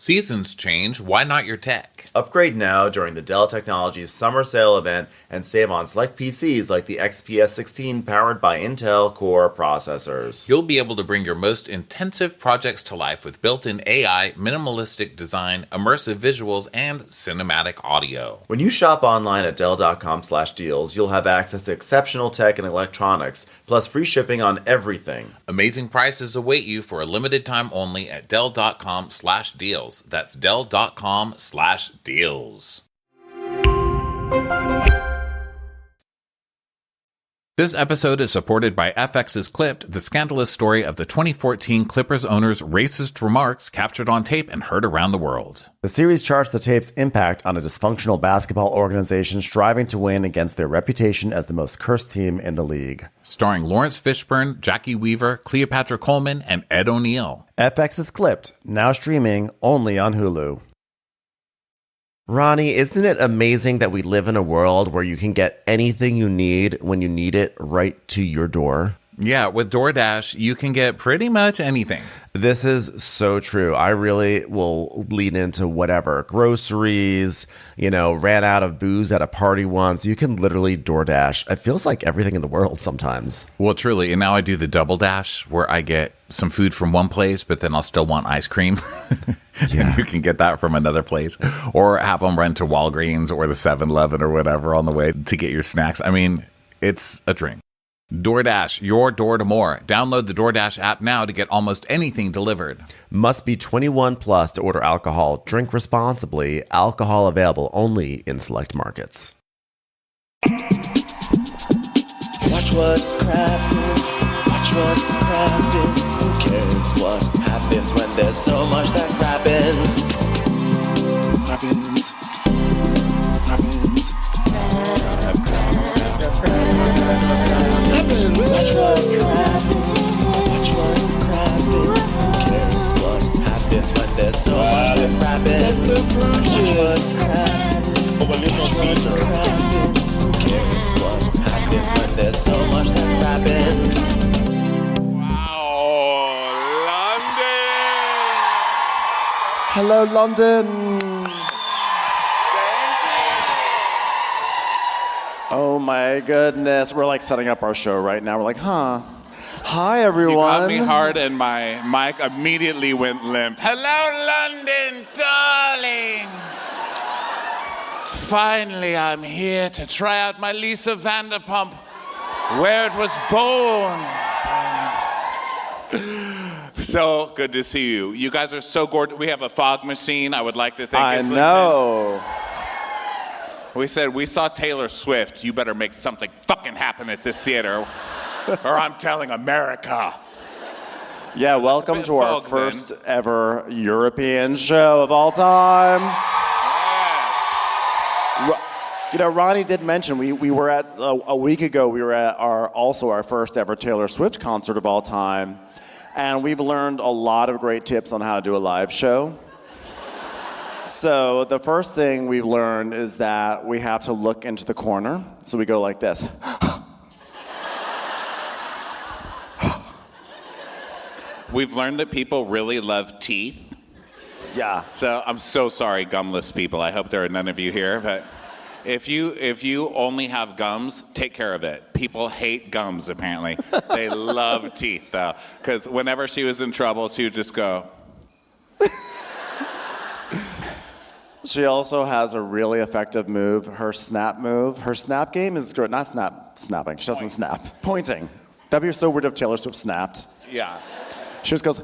Seasons change, why not your tech? Upgrade now during the Dell Technologies Summer Sale event and save on select PCs like the XPS16 powered by Intel Core processors. You'll be able to bring your most intensive projects to life with built-in AI, minimalistic design, immersive visuals, and cinematic audio. When you shop online at Dell.com/deals, you'll have access to exceptional tech and electronics, plus free shipping on everything. Amazing prices await you for a limited time only at Dell.com/deals. That's Dell.com/deals. This episode is supported by FX's Clipped, the scandalous story of the 2014 Clippers owner's racist remarks captured on tape and heard around the world. The series charts the tape's impact on a dysfunctional basketball organization striving to win against their reputation as the most cursed team in the league. Starring Lawrence Fishburne, Jackie Weaver, Cleopatra Coleman, and Ed O'Neill. FX's Clipped, now streaming only on Hulu. Ronnie, isn't it amazing that we live in a world where you can get anything you need when you need it right to your door? Yeah, with DoorDash, you can get pretty much anything. This is so true. I really will lean into whatever. Groceries, ran out of booze at a party once. You can literally DoorDash. It feels like everything in the world sometimes. Well, truly. And now I do the double dash where I get some food from one place, but then I'll still want ice cream. Yeah. And you can get that from another place. Or have them run to Walgreens or the 7-Eleven or whatever on the way to get your snacks. I mean, it's a dream. DoorDash, your door to more. Download the DoorDash app now to get almost anything delivered. Must be 21 plus to order alcohol. Drink responsibly. Alcohol available only in select markets. Watch what happens. Watch what happens. Who cares what happens when there's so much that happens? Happens. Watch what happens. Watch what happens. Who cares what happens when there's so much that happens? Watch what happens. Watch what happens. Who cares what happens when there's so much that happens? Hello, London. Oh my goodness. We're like setting up our show right now. We're like, Hi, everyone. You got me hard and my mic immediately went limp. Hello, London, darlings. Finally, I'm here to try out my Lisa Vanderpump, where it was born. So good to see you. You guys are so gorgeous. We have a fog machine. I would like to thank I know. We said, we saw Taylor Swift. You better make something fucking happen at this theater, or I'm telling America. Yeah, welcome to our first ever European show of all time. Yes. Ronnie did mention we were at, a week ago, we were at our first ever Taylor Swift concert of all time. And we've learned a lot of great tips on how to do a live show. So the first thing we've learned is that we have to look into the corner. So we go like this. We've learned that people really love teeth. Yeah. So I'm so sorry, gumless people. I hope there are none of you here, but if you only have gums, take care of it. People hate gums, apparently. They love teeth, though, because whenever she was in trouble, she would just go. She also has a really effective move, her snap move. Her snap game is great. Not snapping. She doesn't snap. Pointing. That'd be so weird if Taylor Swift snapped. Yeah. She just goes,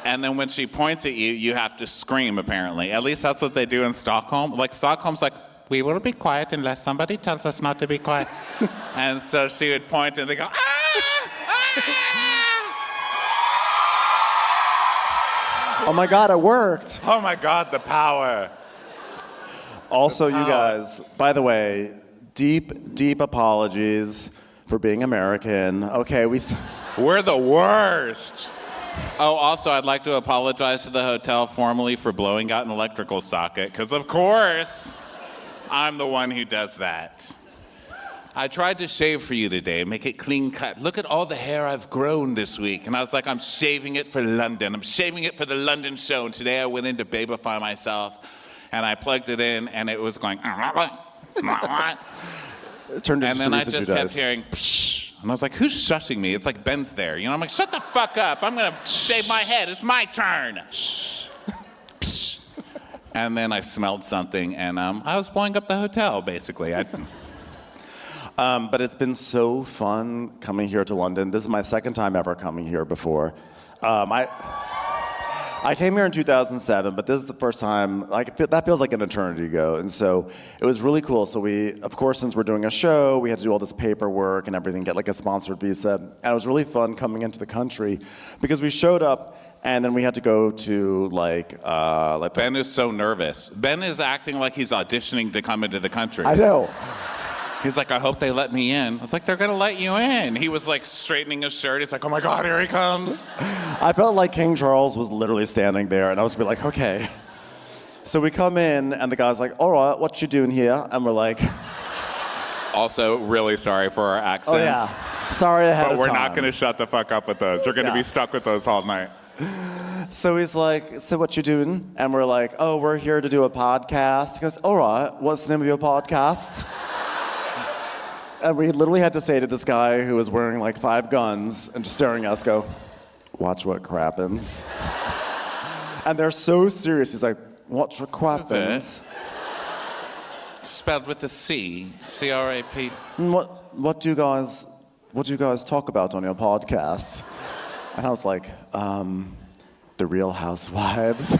And then when she points at you, you have to scream, apparently. At least that's what they do in Stockholm. Like, Stockholm's like, we will be quiet unless somebody tells us not to be quiet. And so she would point and they go, oh my God, it worked. Oh my God, the power. Also, you guys, by the way, deep apologies for being American. Okay, We're the worst. Oh, also, I'd like to apologize to the hotel formally for blowing out an electrical socket, because of course, I'm the one who does that. I tried to shave for you today, make it clean cut. Look at all the hair I've grown this week. And I was like, I'm shaving it for London. I'm shaving it for the London show. And today I went in to Babify myself, and I plugged it in, and it was going, It turned into and then I Teresa just Giudice. kept hearing, psh, and I was like, who's shushing me? It's like Ben's there. You know, I'm like, shut the fuck up. I'm going to shave my head. It's my turn. Psh. And then I smelled something, and I was blowing up the hotel, basically. But it's been so fun coming here to London. This is my second time ever coming here before. I came here in 2007, but this is the first time, that feels like an eternity ago. And so it was really cool. So we, of course, since we're doing a show, we had to do all this paperwork and everything, get like a sponsored visa. And it was really fun coming into the country because we showed up and then we had to go to Ben is so nervous. Ben is acting like he's auditioning to come into the country. I know. He's like, I hope they let me in. I was like, they're going to let you in. He was like straightening his shirt. He's like, oh my God, here he comes. I felt like King Charles was literally standing there, and I was gonna be like, okay. So we come in, and the guy's like, all right, what you doing here? And we're like, Also, really sorry for our accents. oh yeah, sorry ahead But of we're time. not going to shut the fuck up with those. You're going to Yeah. be stuck with those all night. So he's like, so what you doing? And we're like, oh, we're here to do a podcast. He goes, all right, what's the name of your podcast? And we literally had to say to this guy who was wearing like 5 guns and just staring at us, go, watch what crappens. And they're so serious. He's like, watch what crappens. Spelled with a C, C-R-A-P. And what do you guys talk about on your podcast? And I was like, the Real Housewives.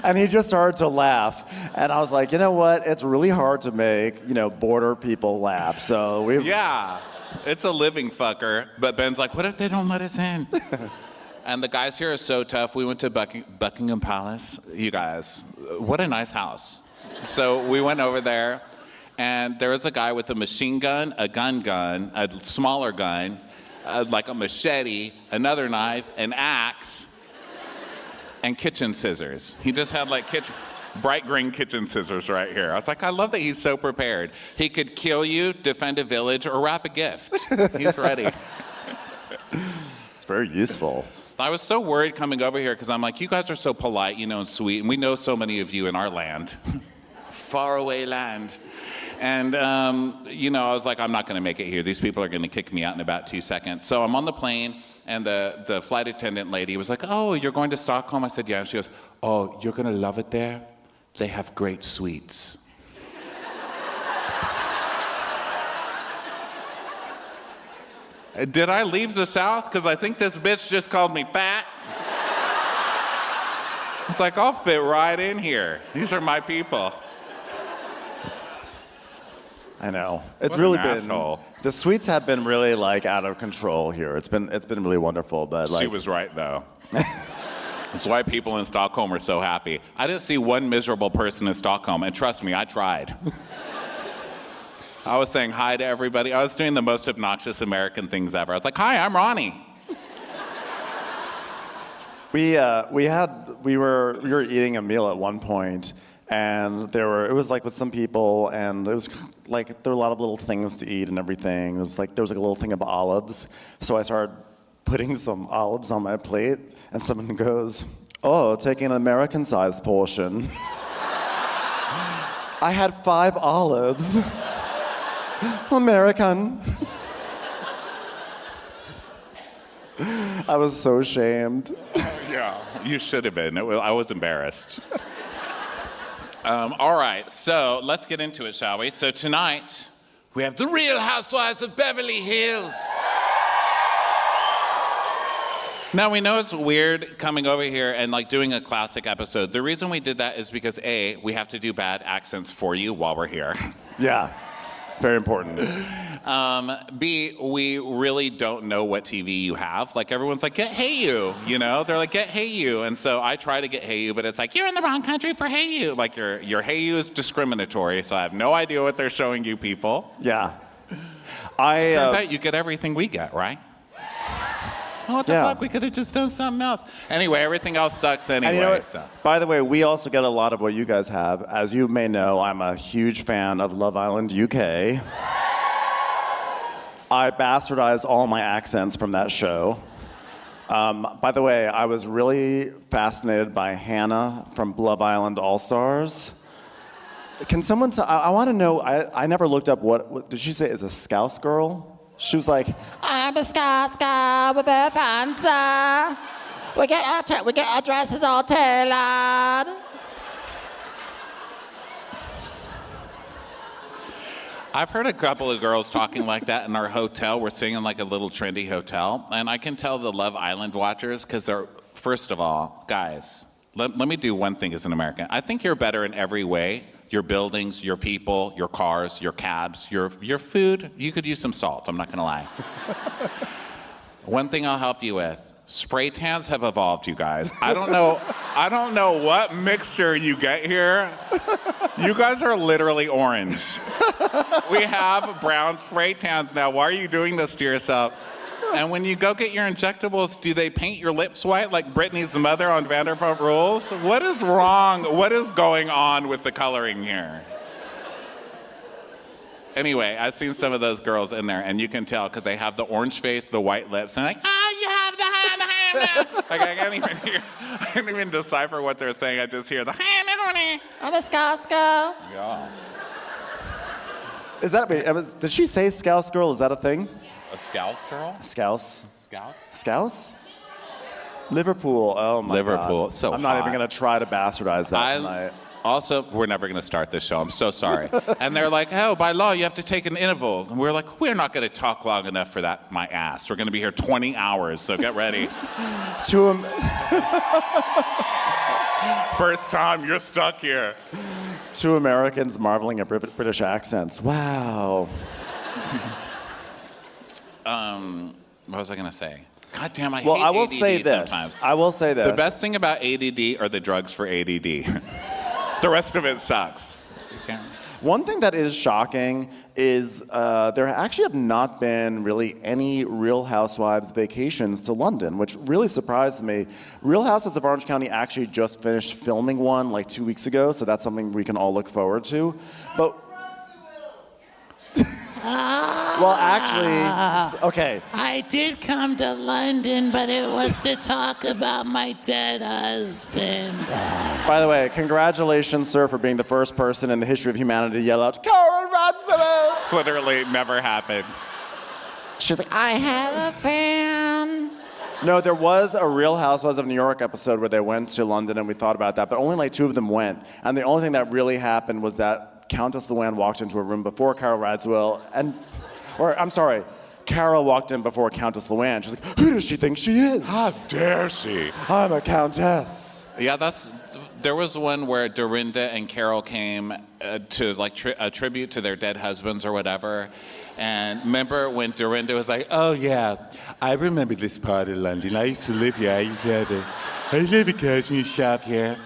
And he just started to laugh. And I was like, you know what? It's really hard to make, border people laugh. So we Yeah, it's a living fucker. But Ben's like, what if they don't let us in? And the guys here are so tough. We went to Buckingham Palace. You guys, what a nice house. So we went over there, and there was a guy with a machine gun, a gun, a smaller gun, like a machete, another knife, an axe, and kitchen scissors. He just had like bright green kitchen scissors right here. I was like, I love that he's so prepared. He could kill you, defend a village, or wrap a gift. He's ready. It's very useful. I was so worried coming over here because I'm like, you guys are so polite, and sweet, and we know so many of you in our land. Faraway land. And, I was like, I'm not going to make it here. These people are going to kick me out in about 2 seconds. So I'm on the plane, and the flight attendant lady was like, oh, you're going to Stockholm? I said, yeah. And she goes, oh, you're going to love it there? They have great sweets. Did I leave the South? Because I think this bitch just called me fat. It's like, I'll fit right in here. These are my people. I know. It's What really an been asshole. The sweets have been really out of control here. It's been really wonderful, but She was right, though. That's why people in Stockholm are so happy. I didn't see one miserable person in Stockholm, and trust me, I tried. I was saying hi to everybody. I was doing the most obnoxious American things ever. I was like, hi, I'm Ronnie. We were eating a meal at one point, and it was like with some people, and it was like there were a lot of little things to eat and everything. There was like a little thing of olives, so I started putting some olives on my plate, and someone goes, "Oh, taking an American-sized portion." I had 5 olives. American. I was so ashamed. Yeah, you should have been. I was embarrassed. All right, so let's get into it, shall we? So tonight, we have the Real Housewives of Beverly Hills. Now, we know it's weird coming over here and like doing a classic episode. The reason we did that is because A, we have to do bad accents for you while we're here. Yeah, very important. B, we really don't know what TV you have. Like everyone's like, get Hey You, They're like, get Hey You. And so I try to get Hey You, but it's like, you're in the wrong country for Hey You. Like your Hey You is discriminatory, so I have no idea what they're showing you people. Yeah. Turns out you get everything we get, right? What the fuck? We could have just done something else. Anyway, everything else sucks anyway. And you know what? So. By the way, we also get a lot of what you guys have. As you may know, I'm a huge fan of Love Island UK. I bastardized all my accents from that show. By the way, I was really fascinated by Hannah from Love Island All-Stars. Can someone tell, I want to know, I never looked up what did she say is a Scouse girl? She was like, I'm a Scouse girl with a fancy. We get our dresses all tailored. I've heard a couple of girls talking like that in our hotel. We're staying in like a little trendy hotel. And I can tell the Love Island watchers, because they're, first of all, guys, let me do one thing as an American. I think you're better in every way. Your buildings, your people, your cars, your cabs, your food. You could use some salt, I'm not gonna lie. One thing I'll help you with. Spray tans have evolved, you guys. I don't know what mixture you get here. You guys are literally orange. We have brown spray tans now. Why are you doing this to yourself? And when you go get your injectables, do they paint your lips white like Britney's mother on Vanderpump Rules? What is wrong? What is going on with the coloring here? Anyway, I've seen some of those girls in there, and you can tell because they have the orange face, the white lips, and like, you have the like I can't even decipher what they're saying. I just hear the I'm a Scouse girl. Yeah. is that, wait, did she say Scouse girl? Is that a thing? A Scouse girl? Scouse. Scouse? Scouse? Liverpool. Oh my God. Liverpool. So I'm not hot. even gonna try to bastardize that tonight. Also, we're never going to start this show. I'm so sorry. And they're like, oh, by law, you have to take an interval. And we're like, we're not going to talk long enough for that, my ass. We're going to be here 20 hours, so get ready. First time, you're stuck here. Two Americans marveling at British accents. Wow. What was I going to say? God damn, I Well, hate I will ADD say this. sometimes. I will say this. The best thing about ADD are the drugs for ADD. The rest of it sucks. One thing that is shocking is there actually have not been really any Real Housewives vacations to London, which really surprised me. Real Housewives of Orange County actually just finished filming one like 2 weeks ago, so that's something we can all look forward to. But well, actually, okay. I did come to London, but it was to talk about my dead husband. By the way, congratulations, sir, for being the first person in the history of humanity to yell out, Carol Radcliffe! Literally never happened. She's like, I have a fan. no, there was a Real Housewives of New York episode where they went to London, and we thought about that, but only like 2 of them went. And the only thing that really happened was that Countess Luann walked into a room before Carol Radziwill, Carol walked in before Countess Luann. She's like, who does she think she is? How dare she? I'm a countess. Yeah, there was one where Dorinda and Carol came to like a tribute to their dead husbands or whatever. And remember when Dorinda was like, oh yeah, I remember this part of London. I used to live here. I used to have a cashmere shop here.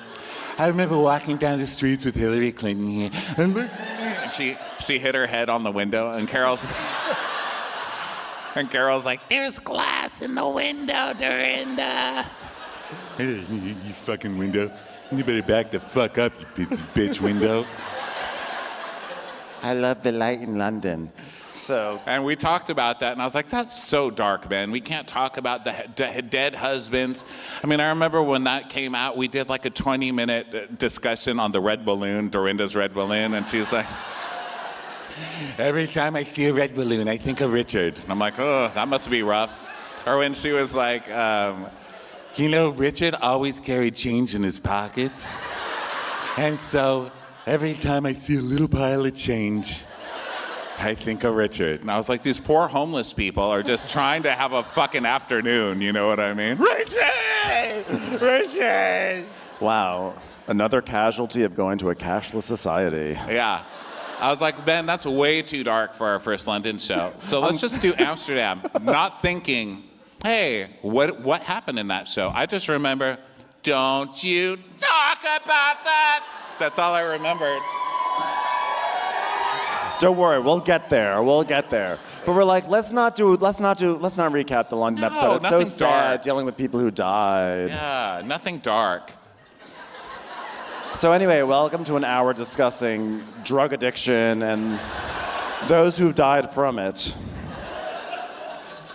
I remember walking down the streets with Hillary Clinton here. And she hit her head on the window, and Carol's like, There's glass in the window, Dorinda. hey, you fucking window. You better back the fuck up, you piece of bitch window. I love the light in London. So, And we talked about that, and I was like, that's so dark, man. We can't talk about the dead husbands. I mean, I remember when that came out, we did like a 20-minute discussion on the red balloon, Dorinda's red balloon, and she's like, every time I see a red balloon, I think of Richard. And I'm like, oh, that must be rough. Or when she was like, Richard always carried change in his pockets. And so every time I see a little pile of change, I think of Richard. And I was like, these poor homeless people are just trying to have a fucking afternoon, you know what I mean? Richard! Richard! wow, another casualty of going to a cashless society. Yeah. I was like, Ben, that's way too dark for our first London show. So let's just do Amsterdam. Not thinking, hey, what happened in that show? I just remember, don't you talk about that. That's all I remembered. Don't worry, we'll get there. But we're like, let's not recap the London No, episode. It's so nothing sad dark. dealing with people who died. Yeah, nothing dark. So anyway, welcome to an hour discussing drug addiction and those who've died from it.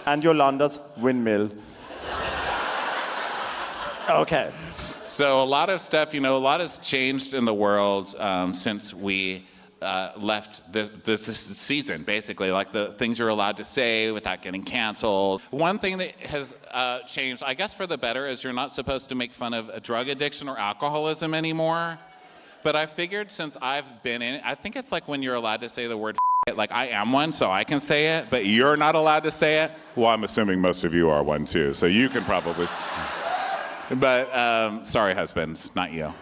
And Yolanda's windmill. Okay. So a lot of stuff, a lot has changed in the world since we left this season, basically, like the things you're allowed to say without getting canceled. One thing that has changed, I guess for the better, is you're not supposed to make fun of a drug addiction or alcoholism anymore. But I figured since I've been in it, I think it's like when you're allowed to say the word like I am one, so I can say it, but you're not allowed to say it. Well, I'm assuming most of you are one too, so you can probably. But sorry, husbands, not you.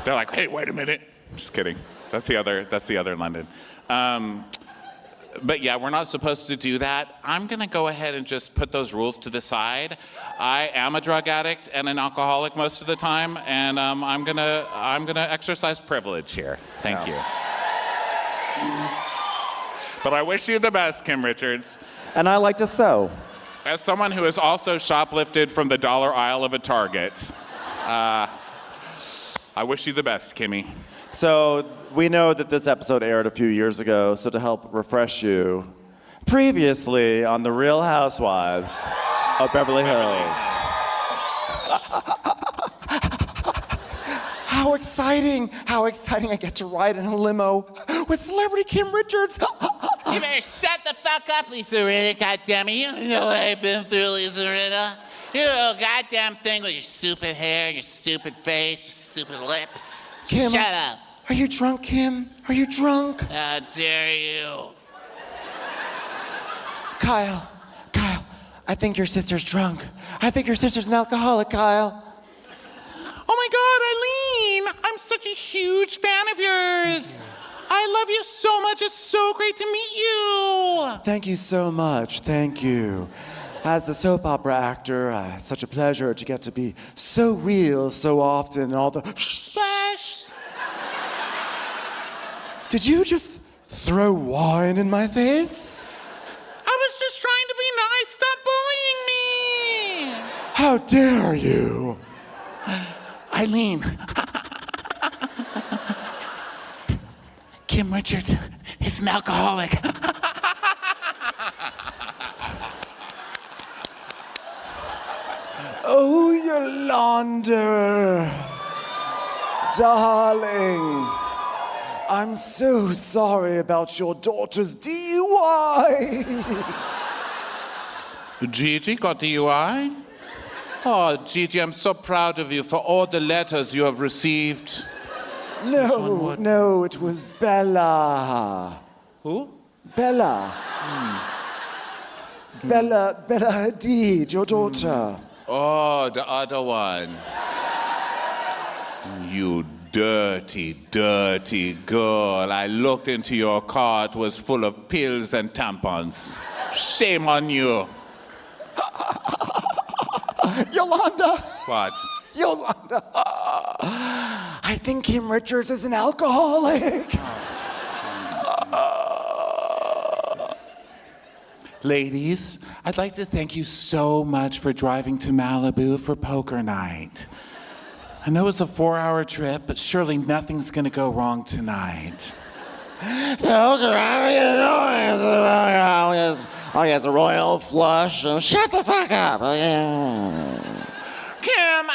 They're like, hey, wait a minute. Just kidding. That's the other London. But yeah, we're not supposed to do that. I'm gonna go ahead and just put those rules to the side. I am a drug addict and an alcoholic most of the time, and I'm gonna exercise privilege here. Thank you. But I wish you the best, Kim Richards. And I like to sew. As someone who has also shoplifted from the dollar aisle of a Target, I wish you the best, Kimmy. So we know that this episode aired a few years ago, so to help refresh you, previously on The Real Housewives of Beverly Hills. How exciting I get to ride in a limo with celebrity Kim Richards. You better shut the fuck up, Lisa Rinna, goddammit. You don't know what I've been through, Lisa Rinna. You little goddamn thing with your stupid hair, your stupid face, stupid lips. Kim, Shut up. Are you drunk, Kim? Are you drunk? How dare you? Kyle, I think your sister's drunk. I think your sister's an alcoholic, Kyle. Oh my God, Eileen! I'm such a huge fan of yours. I love you so much. It's so great to meet you. Thank you so much. Thank you. As a soap opera actor, it's such a pleasure to get to be so real so often. All the Splash. Did you just throw wine in my face? I was just trying to be nice. Stop bullying me. How dare you? Eileen. Kim Richards is an alcoholic. Oh, Yolanda, darling, I'm so sorry about your daughter's DUI. Gigi got DUI? Oh, Gigi, I'm so proud of you for all the letters you have received. No, it was Bella. Who? Bella. Bella Hadid, your daughter. Oh, the other one. You dirty, dirty girl. I looked into your car. It was full of pills and tampons. Shame on you. Yolanda. What? Yolanda. I think Kim Richards is an alcoholic. Ladies, I'd like to thank you so much for driving to Malibu for poker night. I know it's a 4-hour trip, but surely nothing's gonna go wrong tonight. Poker, oh, yes, a royal flush. Shut the fuck up. Kim,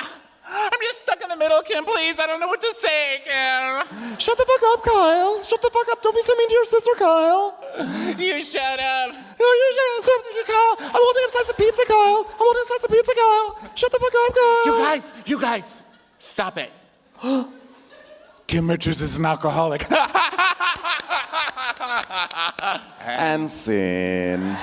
I'm just stuck in the middle, Kim, please. I don't know what to say, Kim. Shut the fuck up, Kyle. Shut the fuck up. Don't be so mean to your sister, Kyle. You shut up. Oh, you shut up, Kyle. I'm holding a slice of pizza, Kyle. I'm holding a slice of pizza, Kyle. Shut the fuck up, Kyle. You guys, stop it. Kim Richards is an alcoholic. And scene.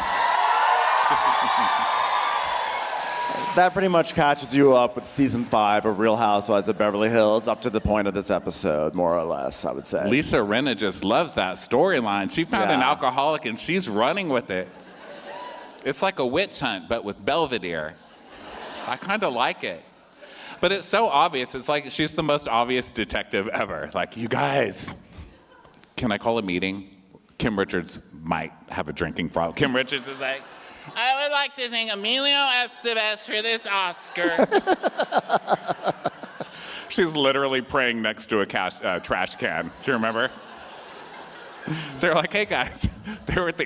That pretty much catches you up with season 5 of Real Housewives of Beverly Hills up to the point of this episode, more or less, I would say. Lisa Rinna just loves that storyline. She found an Yeah. alcoholic and she's running with it. It's like a witch hunt, but with Belvedere. I kind of like it. But it's so obvious. It's like she's the most obvious detective ever. Like, you guys, can I call a meeting? Kim Richards might have a drinking problem. Kim Richards is like, I would like to thank Emilio Estevez for this Oscar. she's literally praying next to a trash can. Do you remember? They're like, hey guys, they were at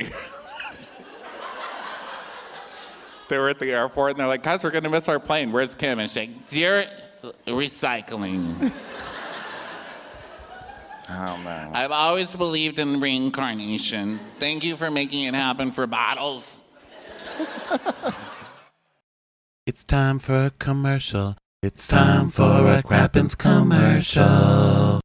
the airport and they're like, guys, we're gonna miss our plane. Where's Kim? And she's like, Dear recycling. Oh, man. I've always believed in reincarnation. Thank you for making it happen for bottles. It's time for a commercial. It's time for a Crappens commercial.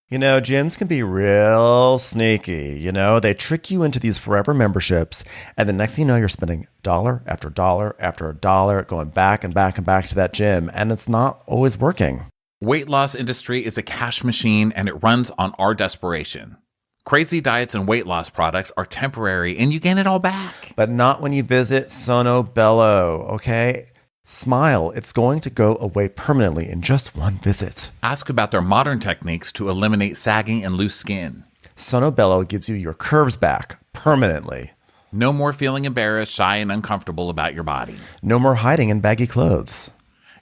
You know, gyms can be real sneaky. You know, they trick you into these forever memberships, and the next thing you know, you're spending dollar after dollar after dollar going back and back and back to that gym, and it's not always working. Weight loss industry is a cash machine and it runs on our desperation. Crazy diets and weight loss products are temporary and you gain it all back. But not when you visit Sono Bello, okay? Smile, it's going to go away permanently in just one visit. Ask about their modern techniques to eliminate sagging and loose skin. Sono Bello gives you your curves back permanently. No more feeling embarrassed, shy, and uncomfortable about your body. No more hiding in baggy clothes.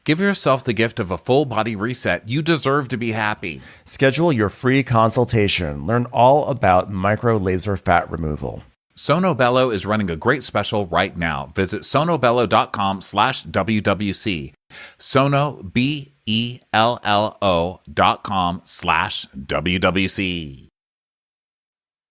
Give yourself the gift of a full body reset. You deserve to be happy. Schedule your free consultation. Learn all about micro laser fat removal. Sono Bello is running a great special right now. Visit sonobello.com/WWC. Sono, BELLO.com/WWC.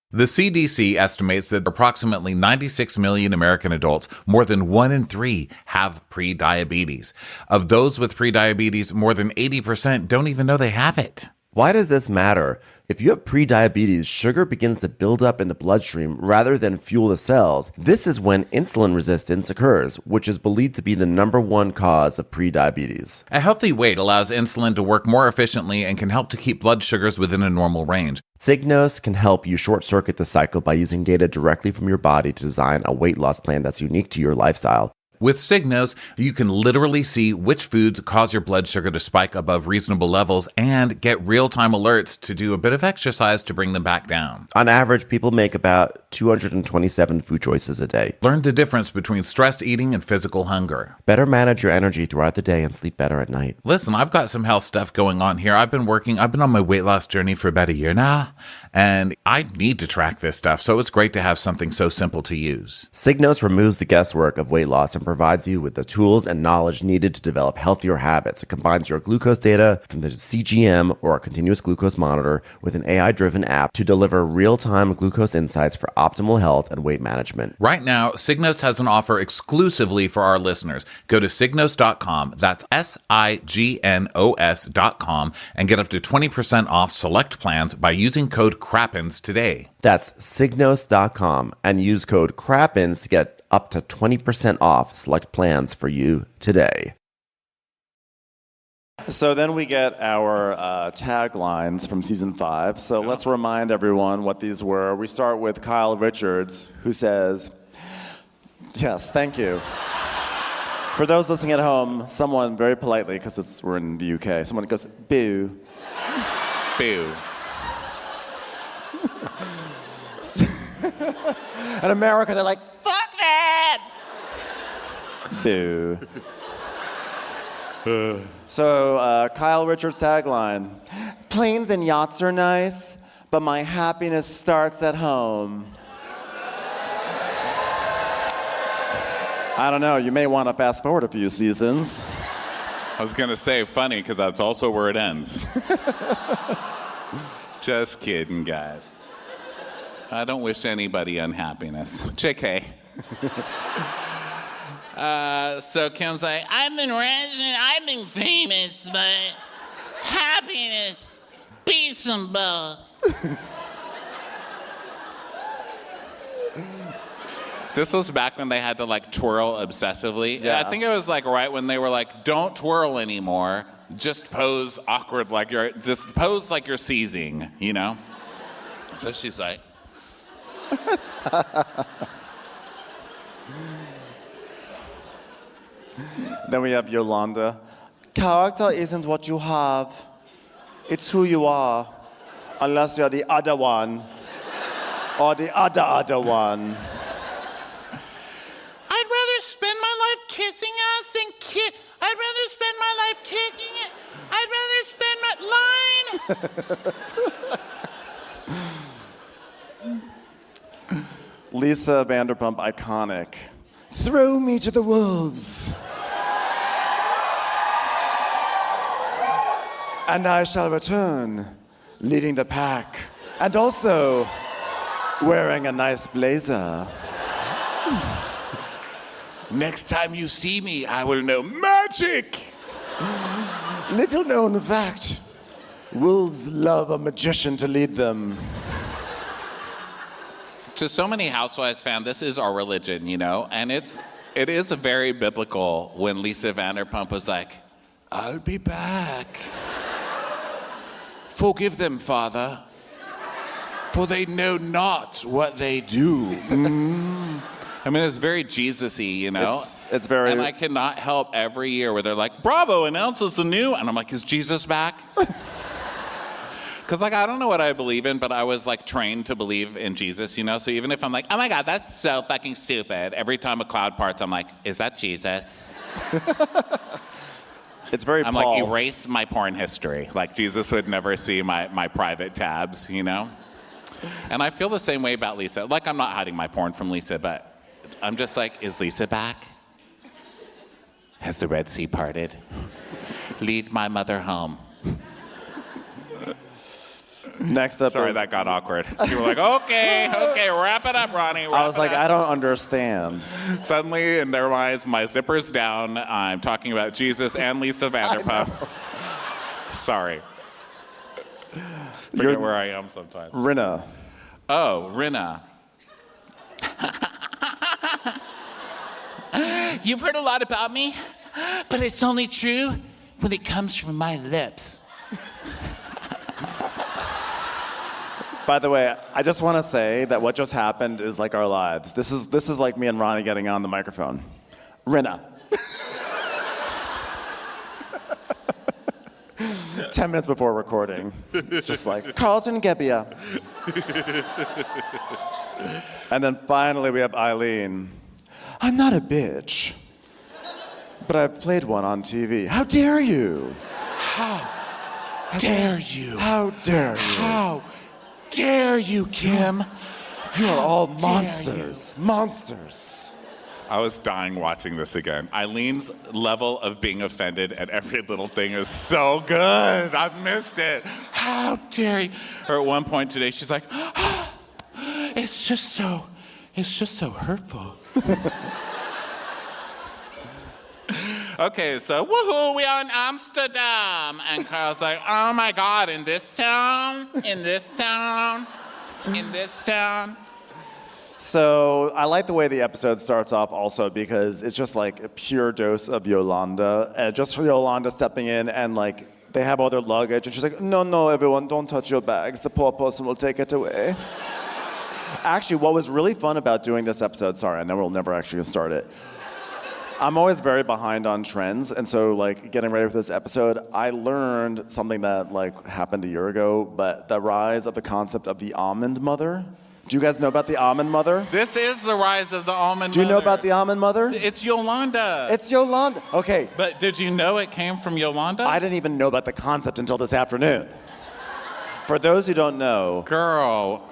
The CDC estimates that approximately 96 million American adults, more than 1 in 3, have prediabetes. Of those with prediabetes, more than 80% don't even know they have it. Why does this matter? If you have prediabetes, sugar begins to build up in the bloodstream rather than fuel the cells. This is when insulin resistance occurs, which is believed to be the #1 cause of prediabetes. A healthy weight allows insulin to work more efficiently and can help to keep blood sugars within a normal range. Signos can help you short-circuit the cycle by using data directly from your body to design a weight loss plan that's unique to your lifestyle. With Signos, you can literally see which foods cause your blood sugar to spike above reasonable levels and get real-time alerts to do a bit of exercise to bring them back down. On average, people make about 227 food choices a day. Learn the difference between stress eating and physical hunger. Better manage your energy throughout the day and sleep better at night. Listen, I've got some health stuff going on here. I've been on my weight loss journey for about a year now, and I need to track this stuff, so it's great to have something so simple to use. Signos removes the guesswork of weight loss and provides you with the tools and knowledge needed to develop healthier habits. It combines your glucose data from the CGM or a continuous glucose monitor with an AI-driven app to deliver real-time glucose insights for optimal health and weight management. Right now, Signos has an offer exclusively for our listeners. Go to Signos.com, that's SIGNOS.com, and get up to 20% off select plans by using code CRAPPENS today. That's Signos.com and use code CRAPPENS to get up to 20% off select plans for you today. So then we get our taglines from season 5. So let's remind everyone what these were. We start with Kyle Richards, who says, yes, thank you. For those listening at home, someone very politely, because we're in the UK, someone goes, boo. boo. In America, they're like, Fuck that! boo. So Kyle Richards' tagline, planes and yachts are nice, but my happiness starts at home. I don't know, you may want to fast forward a few seasons. I was going to say funny because that's also where it ends. Just kidding, guys. I don't wish anybody unhappiness. JK. So Kim's like, I've been rich and I've been famous, but happiness beats them both. This was back when they had to like twirl obsessively. Yeah. I think it was like right when they were like, don't twirl anymore. Just pose awkward like you're seizing, you know? So she's like, Then we have Yolanda. Character isn't what you have. It's who you are. Unless you're the other one. Or the other one. I'd rather spend my life kissing ass than kick. I'd rather spend my life kicking it. I'd rather spend my line. Lisa Vanderpump, iconic. Throw me to the wolves. And I shall return, leading the pack, and also wearing a nice blazer. Next time you see me, I will know magic. Little known fact, wolves love a magician to lead them. To so many Housewives fans, this is our religion, you know? And it is a very biblical when Lisa Vanderpump was like, I'll be back. Forgive them, Father, for they know not what they do. I mean, it's very Jesus-y, you know? It's very... And I cannot help every year where they're like, Bravo announces the new... And I'm like, is Jesus back? Because, like, I don't know what I believe in, but I was, like, trained to believe in Jesus, you know? So even if I'm like, oh, my God, that's so fucking stupid, every time a cloud parts, I'm like, is that Jesus? It's very I'm Paul. like, erase my porn history. Like, Jesus would never see my private tabs, you know? And I feel the same way about Lisa. Like, I'm not hiding my porn from Lisa, but I'm just like, is Lisa back? Has the Red Sea parted? Lead my mother home. Next up Sorry, is... that got awkward. You were like, okay, wrap it up, Ronnie. I was like, I don't understand. Suddenly, in their minds, my zipper's down. I'm talking about Jesus and Lisa Vanderpump. Sorry. Forget where I am sometimes. Rinna. Oh, Rinna. You've heard a lot about me, but it's only true when it comes from my lips. By the way, I just want to say that what just happened is like our lives. This is like me and Ronnie getting on the microphone. Rinna. 10 minutes before recording. It's just like, Carlton Gebbia. And then finally we have Eileen. I'm not a bitch, but I've played one on TV. How dare you? How dare you? How dare you? How dare you, Kim? You are all monsters. Monsters. I was dying watching this again. Eileen's level of being offended at every little thing is so good. I've missed it. How dare you? Or at one point today, she's like, It's just so hurtful. okay, so woohoo, we are in Amsterdam. And Carl's like, oh my God, in this town? In this town? In this town? So I like the way the episode starts off also because it's just like a pure dose of Yolanda. And just Yolanda stepping in and like they have all their luggage and she's like, no, everyone, don't touch your bags. The poor person will take it away. Actually, what was really fun about doing this episode, sorry, I know we'll never actually start it. I'm always very behind on trends, and so like getting ready for this episode, I learned something that like happened a year ago, but the rise of the concept of the almond mother. Do you guys know about the almond mother? This is the rise of the almond Do you mother. know about the almond mother? It's Yolanda. It's Yolanda. Okay. But did you know it came from Yolanda? I didn't even know about the concept until this afternoon. For those who don't know, Girl.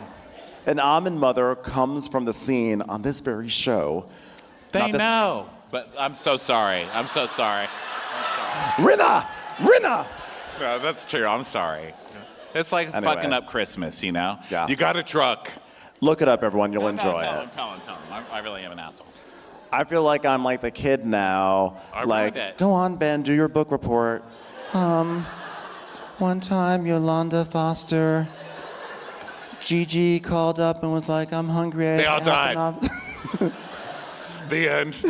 an almond mother comes from the scene on this very show. They know. But I'm so sorry. I'm so sorry. Rinna! No, that's true. I'm sorry. It's like Anyway. fucking up Christmas, you know? Yeah. You got a truck. Look it up, everyone. You'll enjoy Tell it. him. I really am an asshole. I feel like I'm like the kid now. I like, read it. go on, Ben, do your book report. One time, Yolanda Foster, Gigi called up and was like, I'm hungry. They all died. The end.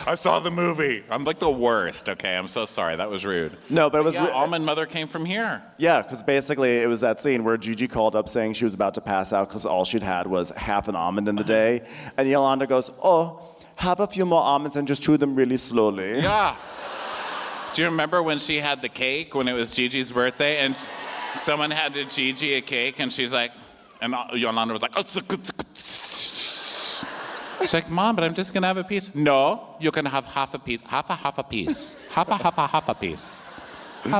I saw the movie. I'm like the worst. Okay, I'm so sorry. That was rude. No, but it was... Yeah, almond mother came from here. Yeah, because basically it was that scene where Gigi called up saying she was about to pass out because all she'd had was half an almond in the day. And Yolanda goes, oh, have a few more almonds and just chew them really slowly. Yeah. Do you remember when she had the cake when it was Gigi's birthday and someone handed Gigi a cake and she's like, And Yolanda was like, she's like, Mom, but I'm just gonna have a piece. No, you're gonna have half a piece. Half a piece. Half a piece. Half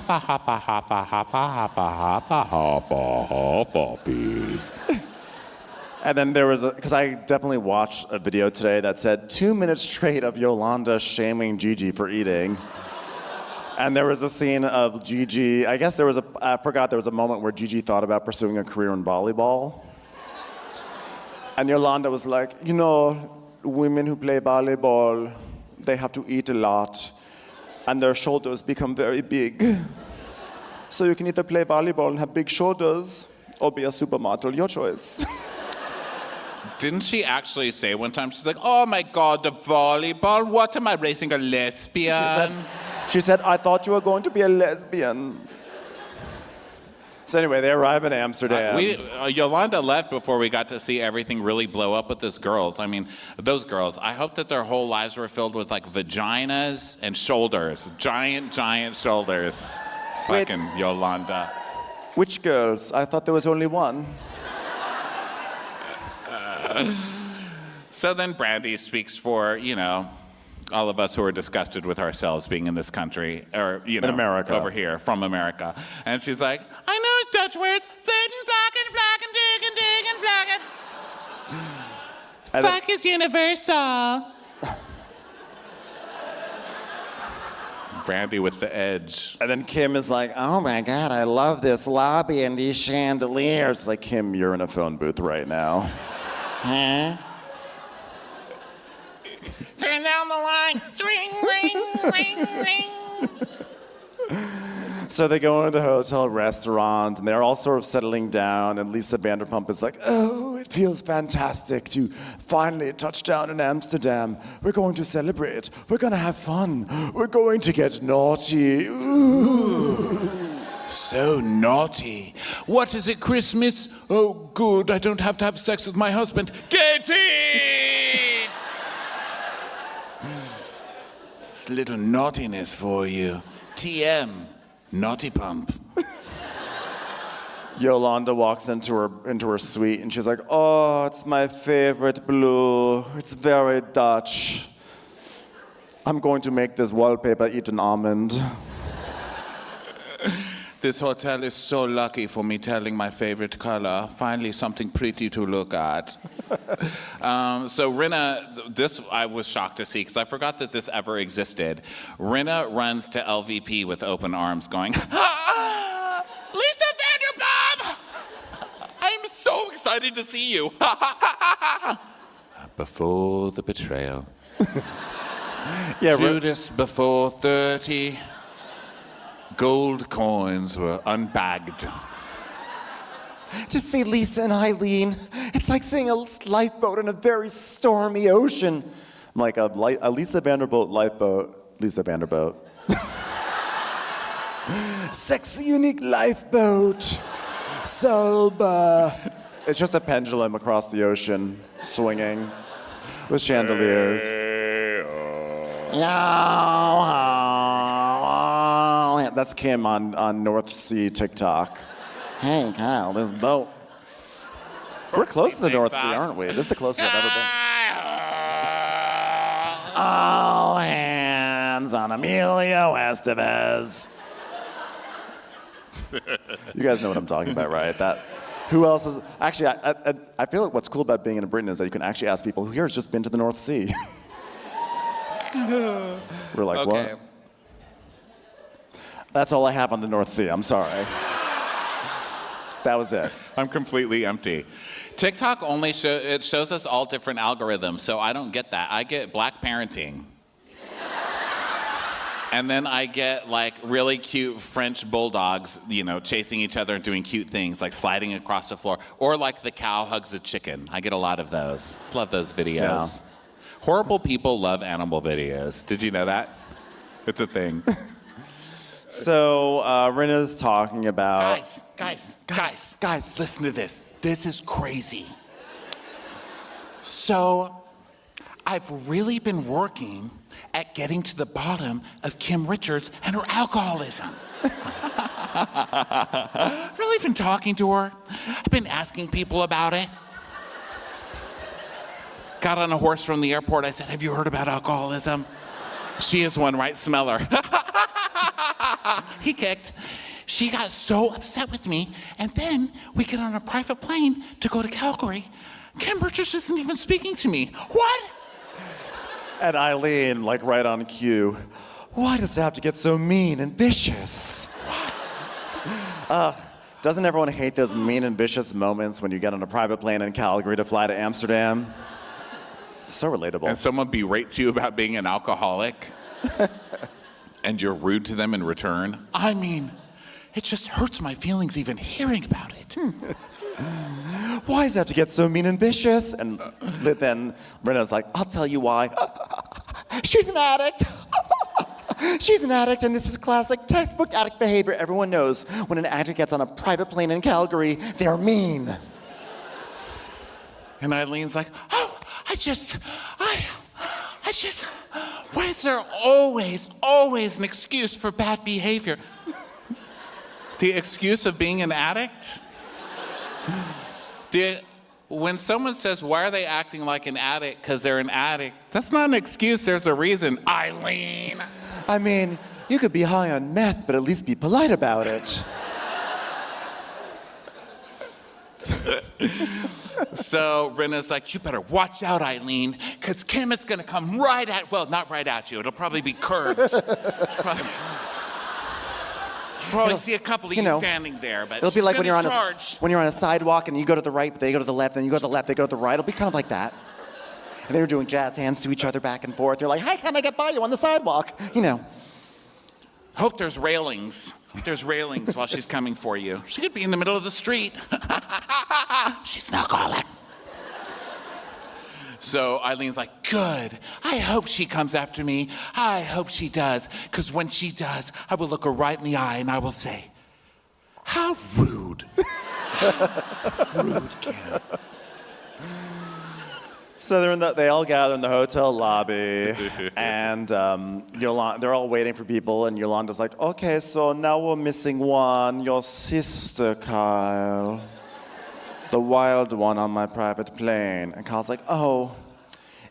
a piece. And then there was because I definitely watched a video today that said 2 minutes straight of Yolanda shaming Gigi for eating. And there was a scene of Gigi, I guess there was I forgot there was a moment where Gigi thought about pursuing a career in volleyball. And Yolanda was like, you know, women who play volleyball, they have to eat a lot and their shoulders become very big. So you can either play volleyball and have big shoulders or be a supermodel, your choice. Didn't she actually say one time, she's like, oh my God, the volleyball? What am I raising, a lesbian? She said, I thought you were going to be a lesbian. So anyway, they arrive in Amsterdam. Yolanda left before we got to see everything really blow up with those girls. I mean, those girls, I hope that their whole lives were filled with like vaginas and shoulders. Giant, giant shoulders. Wait. Fucking Yolanda. Which girls? I thought there was only one. So then Brandy speaks for, you know, all of us who are disgusted with ourselves being in this country, or, you know, in America. Over here, from America. And she's like, I know Dutch words. Fitten, flocken, flocken, diggin', flocken. Fuck is universal. Brandy with the edge. And then Kim is like, oh my God, I love this lobby and these chandeliers. Like, Kim, you're in a phone booth right now. Huh? Turn down the lights. Ring, ring, ring, ring. So they go into the hotel restaurant, and they're all sort of settling down, and Lisa Vanderpump is like, oh, it feels fantastic to finally touch down in Amsterdam. We're going to celebrate. We're going to have fun. We're going to get naughty. Ooh. So naughty. What is it, Christmas? Oh, good, I don't have to have sex with my husband. Get it! It's a little naughtiness for you. TM. Naughty pump. Yolanda walks into her suite, and she's like, oh, it's my favorite blue. It's very Dutch. I'm going to make this wallpaper eat an almond. This hotel is so lucky for me telling my favorite color. Finally, something pretty to look at. So Rinna, this I was shocked to see because I forgot that this ever existed. Rinna runs to LVP with open arms going, ah, Lisa Vanderpump! I'm so excited to see you. Before the betrayal. Judas before 30. Gold coins were unbagged. To see Lisa and Eileen, it's like seeing a lifeboat in a very stormy ocean. I'm like, a Lisa Vanderboat lifeboat. Lisa Vanderboat. Sexy, unique lifeboat. Soba. It's just a pendulum across the ocean, swinging with chandeliers. That's Kim on North Sea TikTok. Hey, Kyle, this boat. We're close to the North Sea, aren't we? This is the closest I've ever been. All hands on Emilio Estevez. You guys know what I'm talking about, right? Who else is... Actually, I feel like what's cool about being in Britain is that you can actually ask people, who here has just been to the North Sea? We're like, Okay. what? That's all I have on the North Sea. I'm sorry. That was it. I'm completely empty. TikTok only shows us all different algorithms, so I don't get that. I get black parenting. And then I get like really cute French bulldogs, you know, chasing each other and doing cute things, like sliding across the floor. Or like the cow hugs a chicken. I get a lot of those. Love those videos. Yeah. Horrible people love animal videos. Did you know that? It's a thing. So Rinna's talking about... Guys, listen to this. This is crazy. So, I've really been working at getting to the bottom of Kim Richards and her alcoholism. I've really been talking to her. I've been asking people about it. Got on a horse from the airport. I said, have you heard about alcoholism? She is one, right? Smell her. He kicked. She got so upset with me. And then we get on a private plane to go to Calgary. Kim Richards isn't even speaking to me. What? And Eileen, like right on cue, why does it have to get so mean and vicious? Doesn't everyone hate those mean and vicious moments when you get on a private plane in Calgary to fly to Amsterdam? So relatable. And someone berates you about being an alcoholic, and you're rude to them in return. I mean, it just hurts my feelings even hearing about it. Why does it have to get so mean and vicious? And then Brenna's like, I'll tell you why. She's an addict. She's an addict, and this is classic textbook addict behavior. Everyone knows when an addict gets on a private plane in Calgary, they're mean. And Eileen's like, oh, why is there always an excuse for bad behavior? The excuse of being an addict? When someone says, why are they acting like an addict because they're an addict, that's not an excuse, there's a reason. Eileen. I mean, you could be high on meth, but at least be polite about it. So Brenna's like, you better watch out, Eileen, because Kim is going to come right at, well, not right at you. It'll probably be curved. You'll probably see a couple of you standing there, but it'll be like when you're on a sidewalk and you go to the right, but they go to the left, and you go to the left, they go to the right. It'll be kind of like that. And they're doing jazz hands to each other back and forth. You're like, how can I get by you on the sidewalk? You know. Hope there's railings. Hope there's railings while she's coming for you. She could be in the middle of the street. She's an alcoholic. So Eileen's like, good. I hope she comes after me. I hope she does. Because when she does, I will look her right in the eye and I will say, how rude. Rude, Kim. So they all gather in the hotel lobby, and they're all waiting for people, and Yolanda's like, okay, so now we're missing one, your sister, Kyle. The wild one on my private plane. And Kyle's like, oh,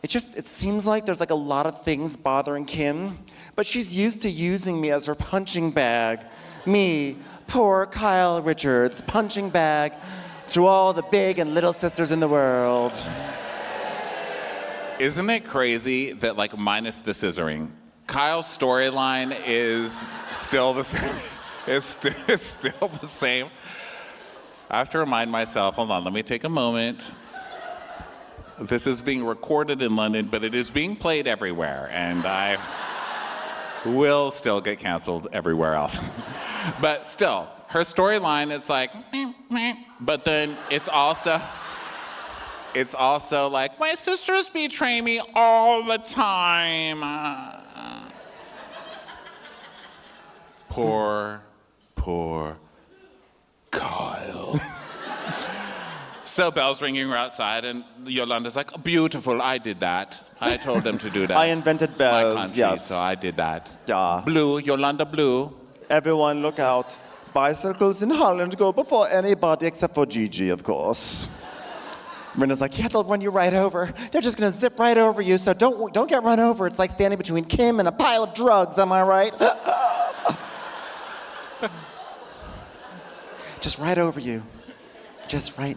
it seems like there's like a lot of things bothering Kim, but she's used to using me as her punching bag. Me, poor Kyle Richards, punching bag to all the big and little sisters in the world. Isn't it crazy that, like, minus the scissoring, Kyle's storyline is still the same? It's still the same. I have to remind myself, hold on, let me take a moment. This is being recorded in London, but it is being played everywhere, and I will still get canceled everywhere else. But still, her storyline is like, but then it's also like, my sisters betray me all the time. Poor Kyle. So bells ringing outside, and Yolanda's like, beautiful, I did that. I told them to do that. I invented bells, my country, yes. So I did that. Yeah. Blue, Yolanda Blue. Everyone look out. Bicycles in Holland go before anybody except for Gigi, of course. Brenda's like, yeah, they'll run you right over. They're just gonna zip right over you, so don't get run over. It's like standing between Kim and a pile of drugs, am I right? Just right over you. Just right.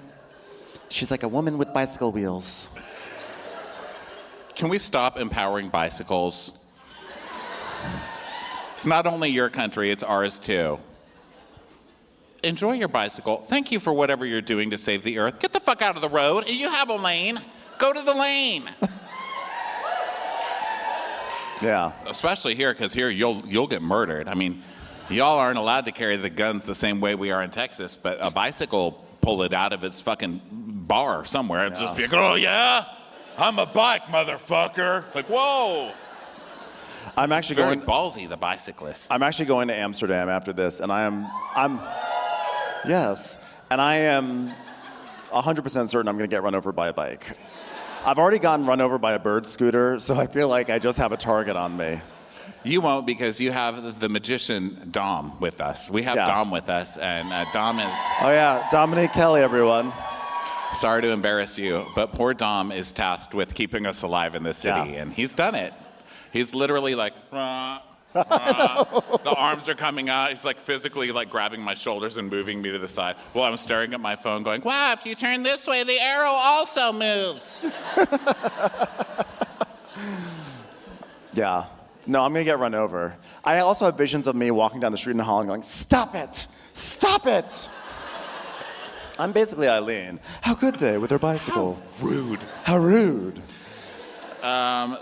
She's like a woman with bicycle wheels. Can we stop empowering bicycles? It's not only your country, it's ours too. Enjoy your bicycle. Thank you for whatever you're doing to save the earth. Get the fuck out of the road. You have a lane. Go to the lane. Yeah. Especially here, because here you'll get murdered. I mean, y'all aren't allowed to carry the guns the same way we are in Texas, but a bicycle pull it out of its fucking bar somewhere and just be like, oh yeah, I'm a bike, motherfucker. It's like, whoa. I'm actually Very ballsy, the bicyclist. I'm actually going to Amsterdam after this, and I am 100% certain I'm going to get run over by a bike. I've already gotten run over by a bird scooter, so I feel like I just have a target on me. You won't because you have the magician Dom with us. We have Yeah. Dom with us, and Dom is... Oh yeah, Dominique Kelly, everyone. Sorry to embarrass you, but poor Dom is tasked with keeping us alive in this city, Yeah. and he's done it. He's literally like, the arms are coming out. He's like physically like grabbing my shoulders and moving me to the side while I'm staring at my phone going, wow, if you turn this way, the arrow also moves. Yeah. No, I'm gonna get run over. I also have visions of me walking down the street in Holland going, stop it! Stop it! I'm basically Eileen. How could they with their bicycle? Rude. How rude.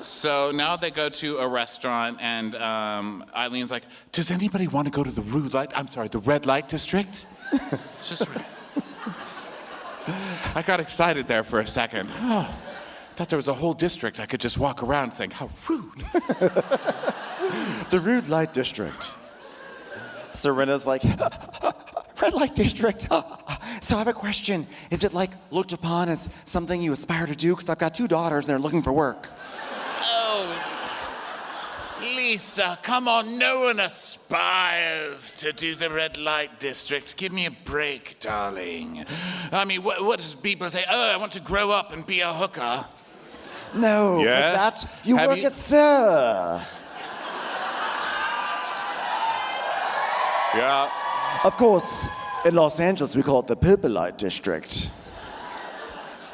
So now they go to a restaurant, and Eileen's like, does anybody want to go to the the red light district? It's just I got excited there for a second. Oh, thought there was a whole district I could just walk around saying, how rude. The rude light district. Serena's like, red light district. So I have a question. Is it like looked upon as something you aspire to do? Because I've got 2 daughters and they're looking for work. Oh, Lisa, come on. No one aspires to do the red light district. Give me a break, darling. I mean, what does people say? Oh, I want to grow up and be a hooker. No, Yes? for that, you Have work you- at Sir. Yeah. Of course, in Los Angeles, we call it the purple light district.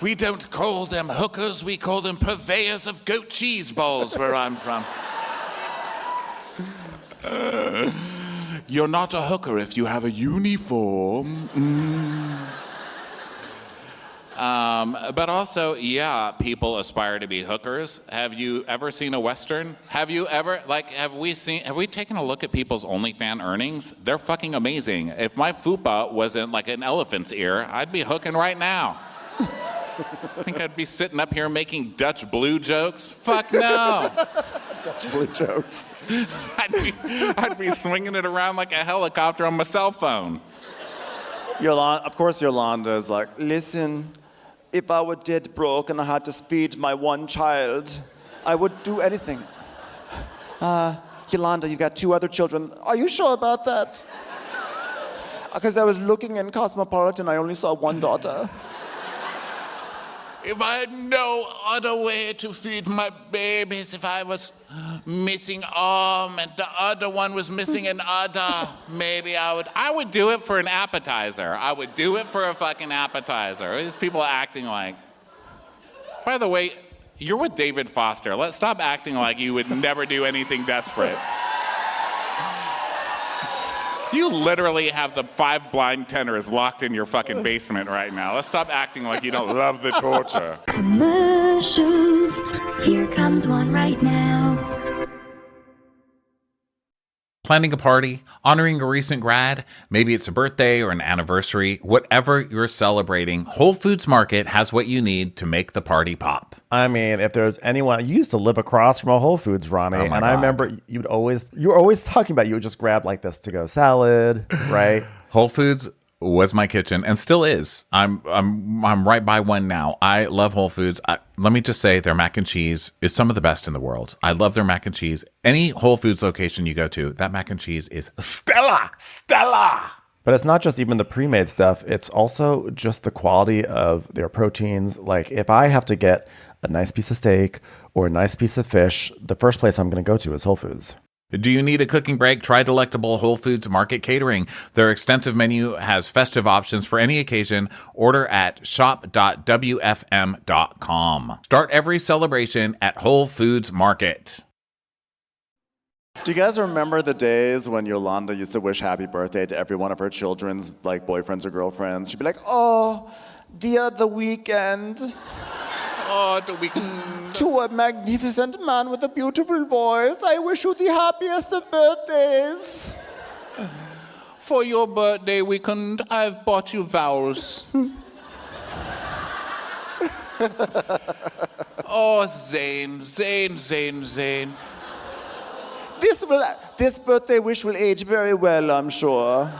We don't call them hookers. We call them purveyors of goat cheese balls where I'm from. You're not a hooker if you have a uniform. But also, yeah, people aspire to be hookers. Have you ever seen a Western? Have you ever, have we taken a look at people's OnlyFans earnings? They're fucking amazing. If my fupa wasn't like an elephant's ear, I'd be hooking right now. I think I'd be sitting up here making Dutch blue jokes. Fuck no. Dutch blue jokes. I'd be swinging it around like a helicopter on my cell phone. Of course, Yolanda is like, listen, if I were dead broke and I had to feed my 1 child, I would do anything. Yolanda, you got 2 other children. Are you sure about that? Because I was looking in Cosmopolitan, I only saw 1 daughter. If I had no other way to feed my babies, if I was missing arm and the other one was missing an udder, maybe I would do it for an appetizer. I would do it for a fucking appetizer. These people acting like... By the way, you're with David Foster. Let's stop acting like you would never do anything desperate. You literally have the 5 blind tenors locked in your fucking basement right now. Let's stop acting like you don't love the torture. Commercials. Here comes one right now. Planning a party, honoring a recent grad, maybe it's a birthday or an anniversary, whatever you're celebrating, Whole Foods Market has what you need to make the party pop. I mean, if there's anyone, you used to live across from a Whole Foods, Ronnie, Oh my and God. I remember you were always talking about you would just grab like this to-go salad, right? Whole Foods was my kitchen and still is. I'm right by one now. I love Whole Foods. Let me just say their mac and cheese is some of the best in the world. I love their mac and cheese. Any Whole Foods location you go to, that mac and cheese is Stella. But it's not just even the pre-made stuff. It's also just the quality of their proteins. Like if I have to get a nice piece of steak or a nice piece of fish, the first place I'm going to go to is Whole Foods. Do you need a cooking break? Try delectable Whole Foods Market Catering. Their extensive menu has festive options for any occasion. Order at shop.wfm.com. Start every celebration at Whole Foods Market. Do you guys remember the days when Yolanda used to wish happy birthday to every one of her children's like boyfriends or girlfriends? She'd be like, oh, dear the weekend. Oh, the weekend. To a magnificent man with a beautiful voice, I wish you the happiest of birthdays. For your birthday weekend, I've bought you vowels. Oh, Zane. This birthday wish will age very well, I'm sure.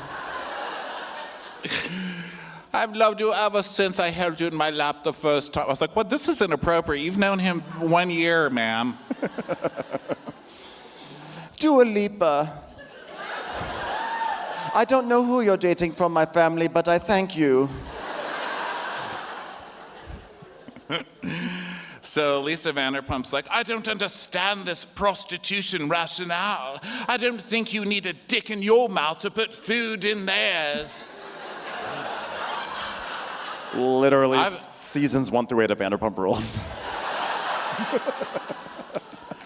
I've loved you ever since I held you in my lap the first time. I was like, what? This is inappropriate. You've known him 1 year, ma'am. Dua Lipa. I don't know who you're dating from my family, but I thank you. So Lisa Vanderpump's like, I don't understand this prostitution rationale. I don't think you need a dick in your mouth to put food in theirs. Literally seasons 1 through 8 of Vanderpump Rules.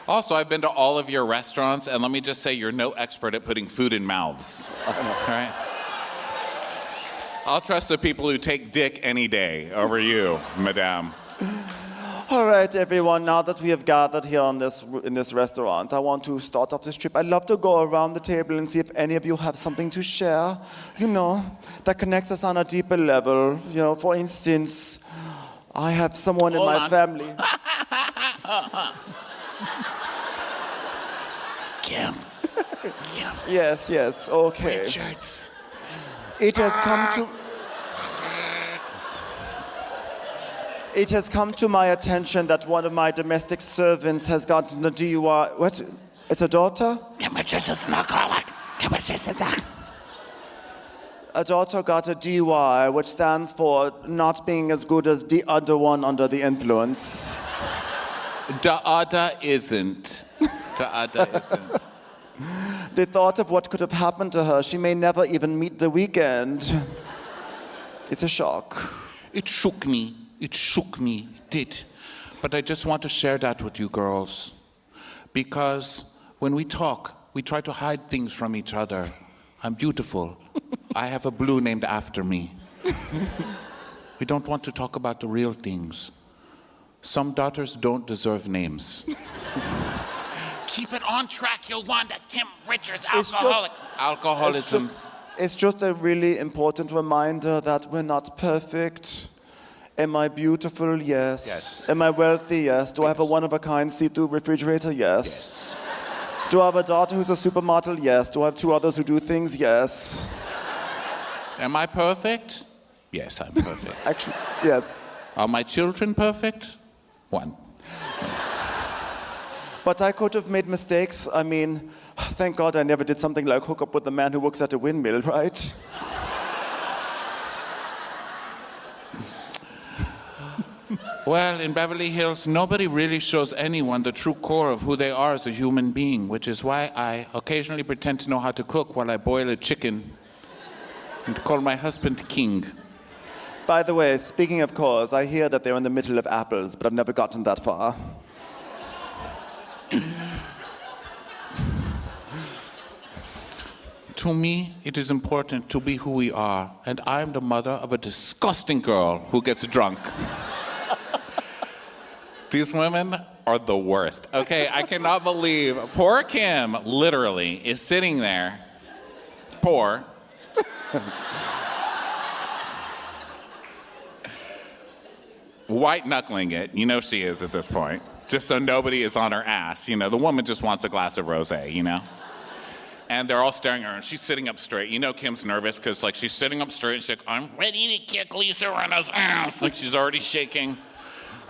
Also, I've been to all of your restaurants, and let me just say, you're no expert at putting food in mouths. All right? I'll trust the people who take dick any day over you, madame. All right, everyone, now that we have gathered here in this restaurant, I want to start off this trip. I'd love to go around the table and see if any of you have something to share, that connects us on a deeper level. For instance, I have someone in my family. Kim. Yes, okay. Richards. It has come to my attention that one of my domestic servants has gotten a DUI. What? It's a daughter? Kim Richards is an alcoholic. Kim Richards is not. A daughter got a DUI, which stands for not being as good as the other one under the influence. The other isn't. The other isn't. The thought of what could have happened to her, she may never even meet the weekend. It's a shock. It shook me. It did. But I just want to share that with you girls. Because when we talk, we try to hide things from each other. I'm beautiful. I have a blue named after me. We don't want to talk about the real things. Some daughters don't deserve names. Keep it on track, Yolanda. Kim Richards, alcoholic. Alcoholism. It's just a really important reminder that we're not perfect. Am I beautiful? Yes. Am I wealthy? Yes. Do I have a one-of-a-kind see-through refrigerator? Yes. Do I have a daughter who's a supermodel? Yes. Do I have 2 others who do things? Yes. Am I perfect? Yes, I'm perfect. Actually, yes. Are my children perfect? 1. But I could have made mistakes. I mean, thank God I never did something like hook up with the man who works at a windmill, right? Well, in Beverly Hills, nobody really shows anyone the true core of who they are as a human being, which is why I occasionally pretend to know how to cook while I boil a chicken and call my husband King. By the way, speaking of cores, I hear that they're in the middle of apples, but I've never gotten that far. To me, it is important to be who we are, and I'm the mother of a disgusting girl who gets drunk. These women are the worst. Okay, I cannot believe poor Kim literally is sitting there, poor, white knuckling it. You know she is at this point, just so nobody is on her ass. The woman just wants a glass of rosé, And they're all staring at her, and she's sitting up straight. Kim's nervous because, she's sitting up straight, and she's like, I'm ready to kick Lisa Rinna's ass. She's already shaking.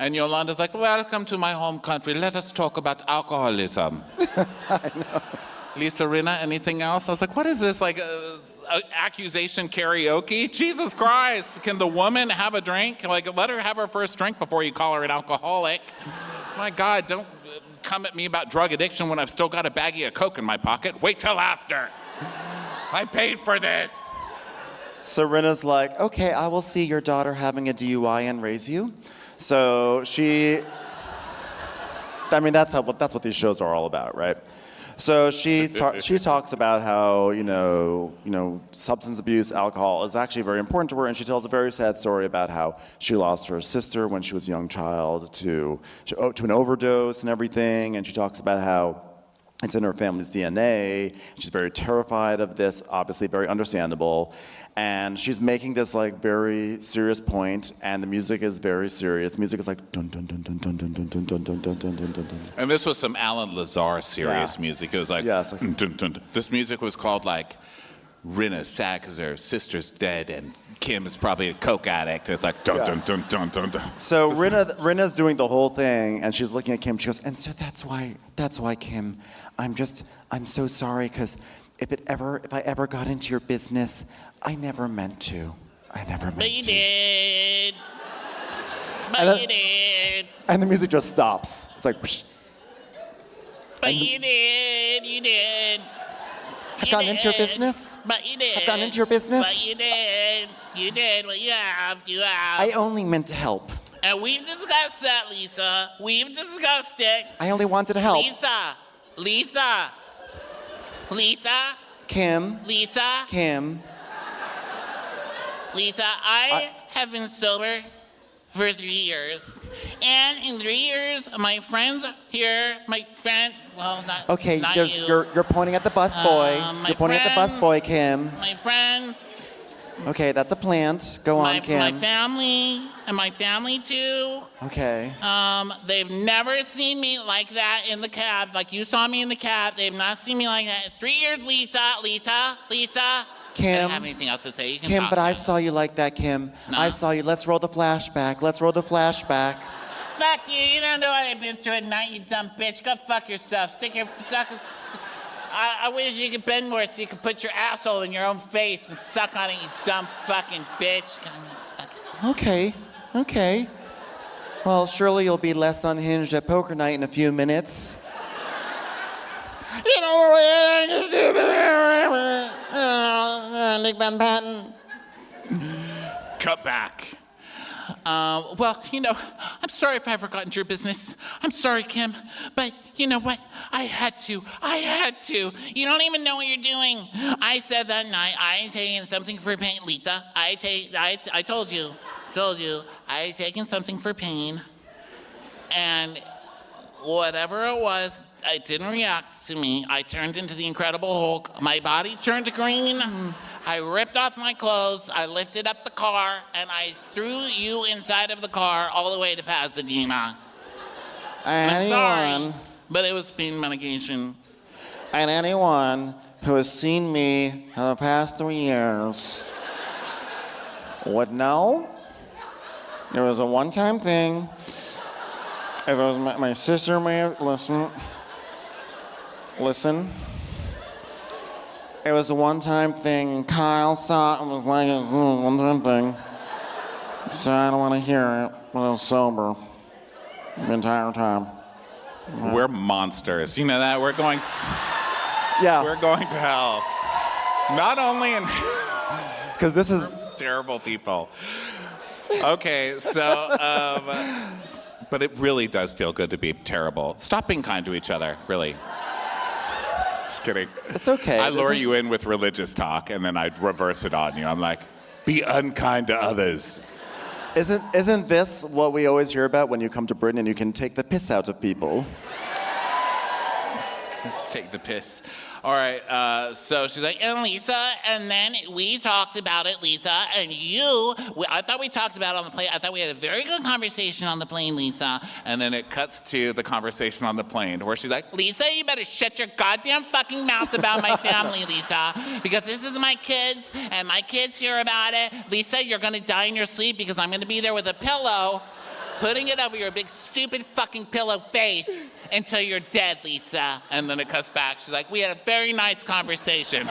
And Yolanda's like, welcome to my home country. Let us talk about alcoholism. I know. Lisa Rinna, anything else? I was like, what is this, accusation karaoke? Jesus Christ, can the woman have a drink? Let her have her first drink before you call her an alcoholic. My God, don't come at me about drug addiction when I've still got a baggie of Coke in my pocket. Wait till after. I paid for this. Serena's like, okay, I will see your daughter having a DUI and raise you. So that's what these shows are all about, right? So she talks about how, substance abuse, alcohol is actually very important to her, and she tells a very sad story about how she lost her sister when she was a young child to an overdose and everything, and she talks about how it's in her family's DNA. She's very terrified of this, obviously very understandable. And she's making this very serious point, and the music is very serious. The music is like dun dun dun dun dun dun dun dun dun dun dun dun dun dun. And this was some Alan Lazar serious music. It was like, yeah, it's like dun, dun, dun. This music was called Rinna's sad because her sister's dead, and Kim is probably a coke addict. It's like dun dun dun dun dun dun. So Rinna's doing the whole thing, and she's looking at Kim. She goes, and so that's why, Kim, I'm so sorry, because if I ever got into your business, I never meant to. But you did. And You did. And the music just stops. It's like, psh. But you did. I've gotten into your business? But you did. I've gotten into your business? But you did. You did. Well, you have. I only meant to help. And we've discussed that, Lisa. We've discussed it. I only wanted to help. Lisa. Kim. Lisa, I have been sober for 3 years. And in 3 years, my friends here, Okay, not you. you're pointing at the busboy. You're pointing at the busboy, Kim. My friends. Okay, that's a plant. Go on, Kim. My family, and my family too. Okay. They've never seen me like that in the cab, like you saw me in the cab. They've not seen me like that in 3 years, Lisa. Kim. I don't have anything else to say. You can Kim, talk but I now. saw you like that, Kim. No. I saw you. Let's roll the flashback. Fuck you. You don't know what I've been through at night, you dumb bitch. Go fuck yourself. I wish you could bend more so you could put your asshole in your own face and suck on it, you dumb fucking bitch. Okay. Well, surely you'll be less unhinged at poker night in a few minutes. You know what I stupid. Nick Van Patten. Cut back. Well, I'm sorry if I ever got into your business. I'm sorry, Kim. But you know what? I had to. You don't even know what you're doing. I said that night, I ain't taking something for pain. Lisa, I told you. I ain't taking something for pain. And whatever it was, it didn't react to me. I turned into the Incredible Hulk. My body turned green. I ripped off my clothes, I lifted up the car, and I threw you inside of the car all the way to Pasadena. I'm sorry, but it was pain medication. And anyone who has seen me in the past 3 years would know it was a one-time thing. If it was my sister may have listen. It was a one-time thing. Kyle saw it and was like, it's a one-time thing. So I don't want to hear it, but I was sober the entire time. We're monsters. You know that? We're going to hell. Not only in... Because this is... terrible people. Okay, so... but it really does feel good to be terrible. Stop being kind to each other, really. Just kidding. It's okay. I lure you in with religious talk, and then I reverse it on you. I'm like, be unkind to others. Isn't this what we always hear about when you come to Britain and you can take the piss out of people? Let's take the piss. All right, so she's like, and Lisa, and then we talked about it, Lisa, and I thought we talked about it on the plane. I thought we had a very good conversation on the plane, Lisa. And then it cuts to the conversation on the plane where she's like, Lisa, you better shut your goddamn fucking mouth about my family, Lisa, because this is my kids, and my kids hear about it. Lisa, you're gonna die in your sleep because I'm gonna be there with a pillow, putting it over your big stupid fucking pillow face until you're dead, Lisa. and then it cuts back. She's like, We had a very nice conversation.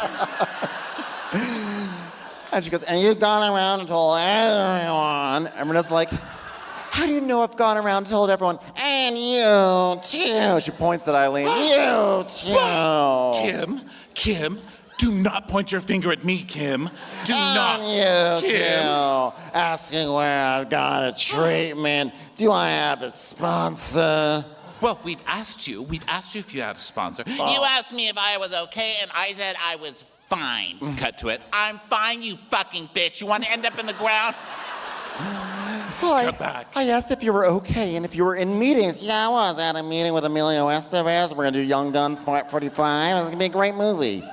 And she goes, and you've gone around and told everyone. And Rena's like, how do you know I've gone around and told everyone? And you too. She points at Eileen. You too. Kim, do not point your finger at me, Kim. Do not. You too. Asking where I've got a treatment. Do I have a sponsor? Well, we've asked you if you had a sponsor. You asked me if I was okay, and I said I was fine. Cut to it. I'm fine, you fucking bitch. You want to end up in the ground? Well, Come back. I asked if you were okay and if you were in meetings. Yeah, I was at a meeting with Emilio Estevez. We're going to do Young Guns Part 45. It's going to be a great movie.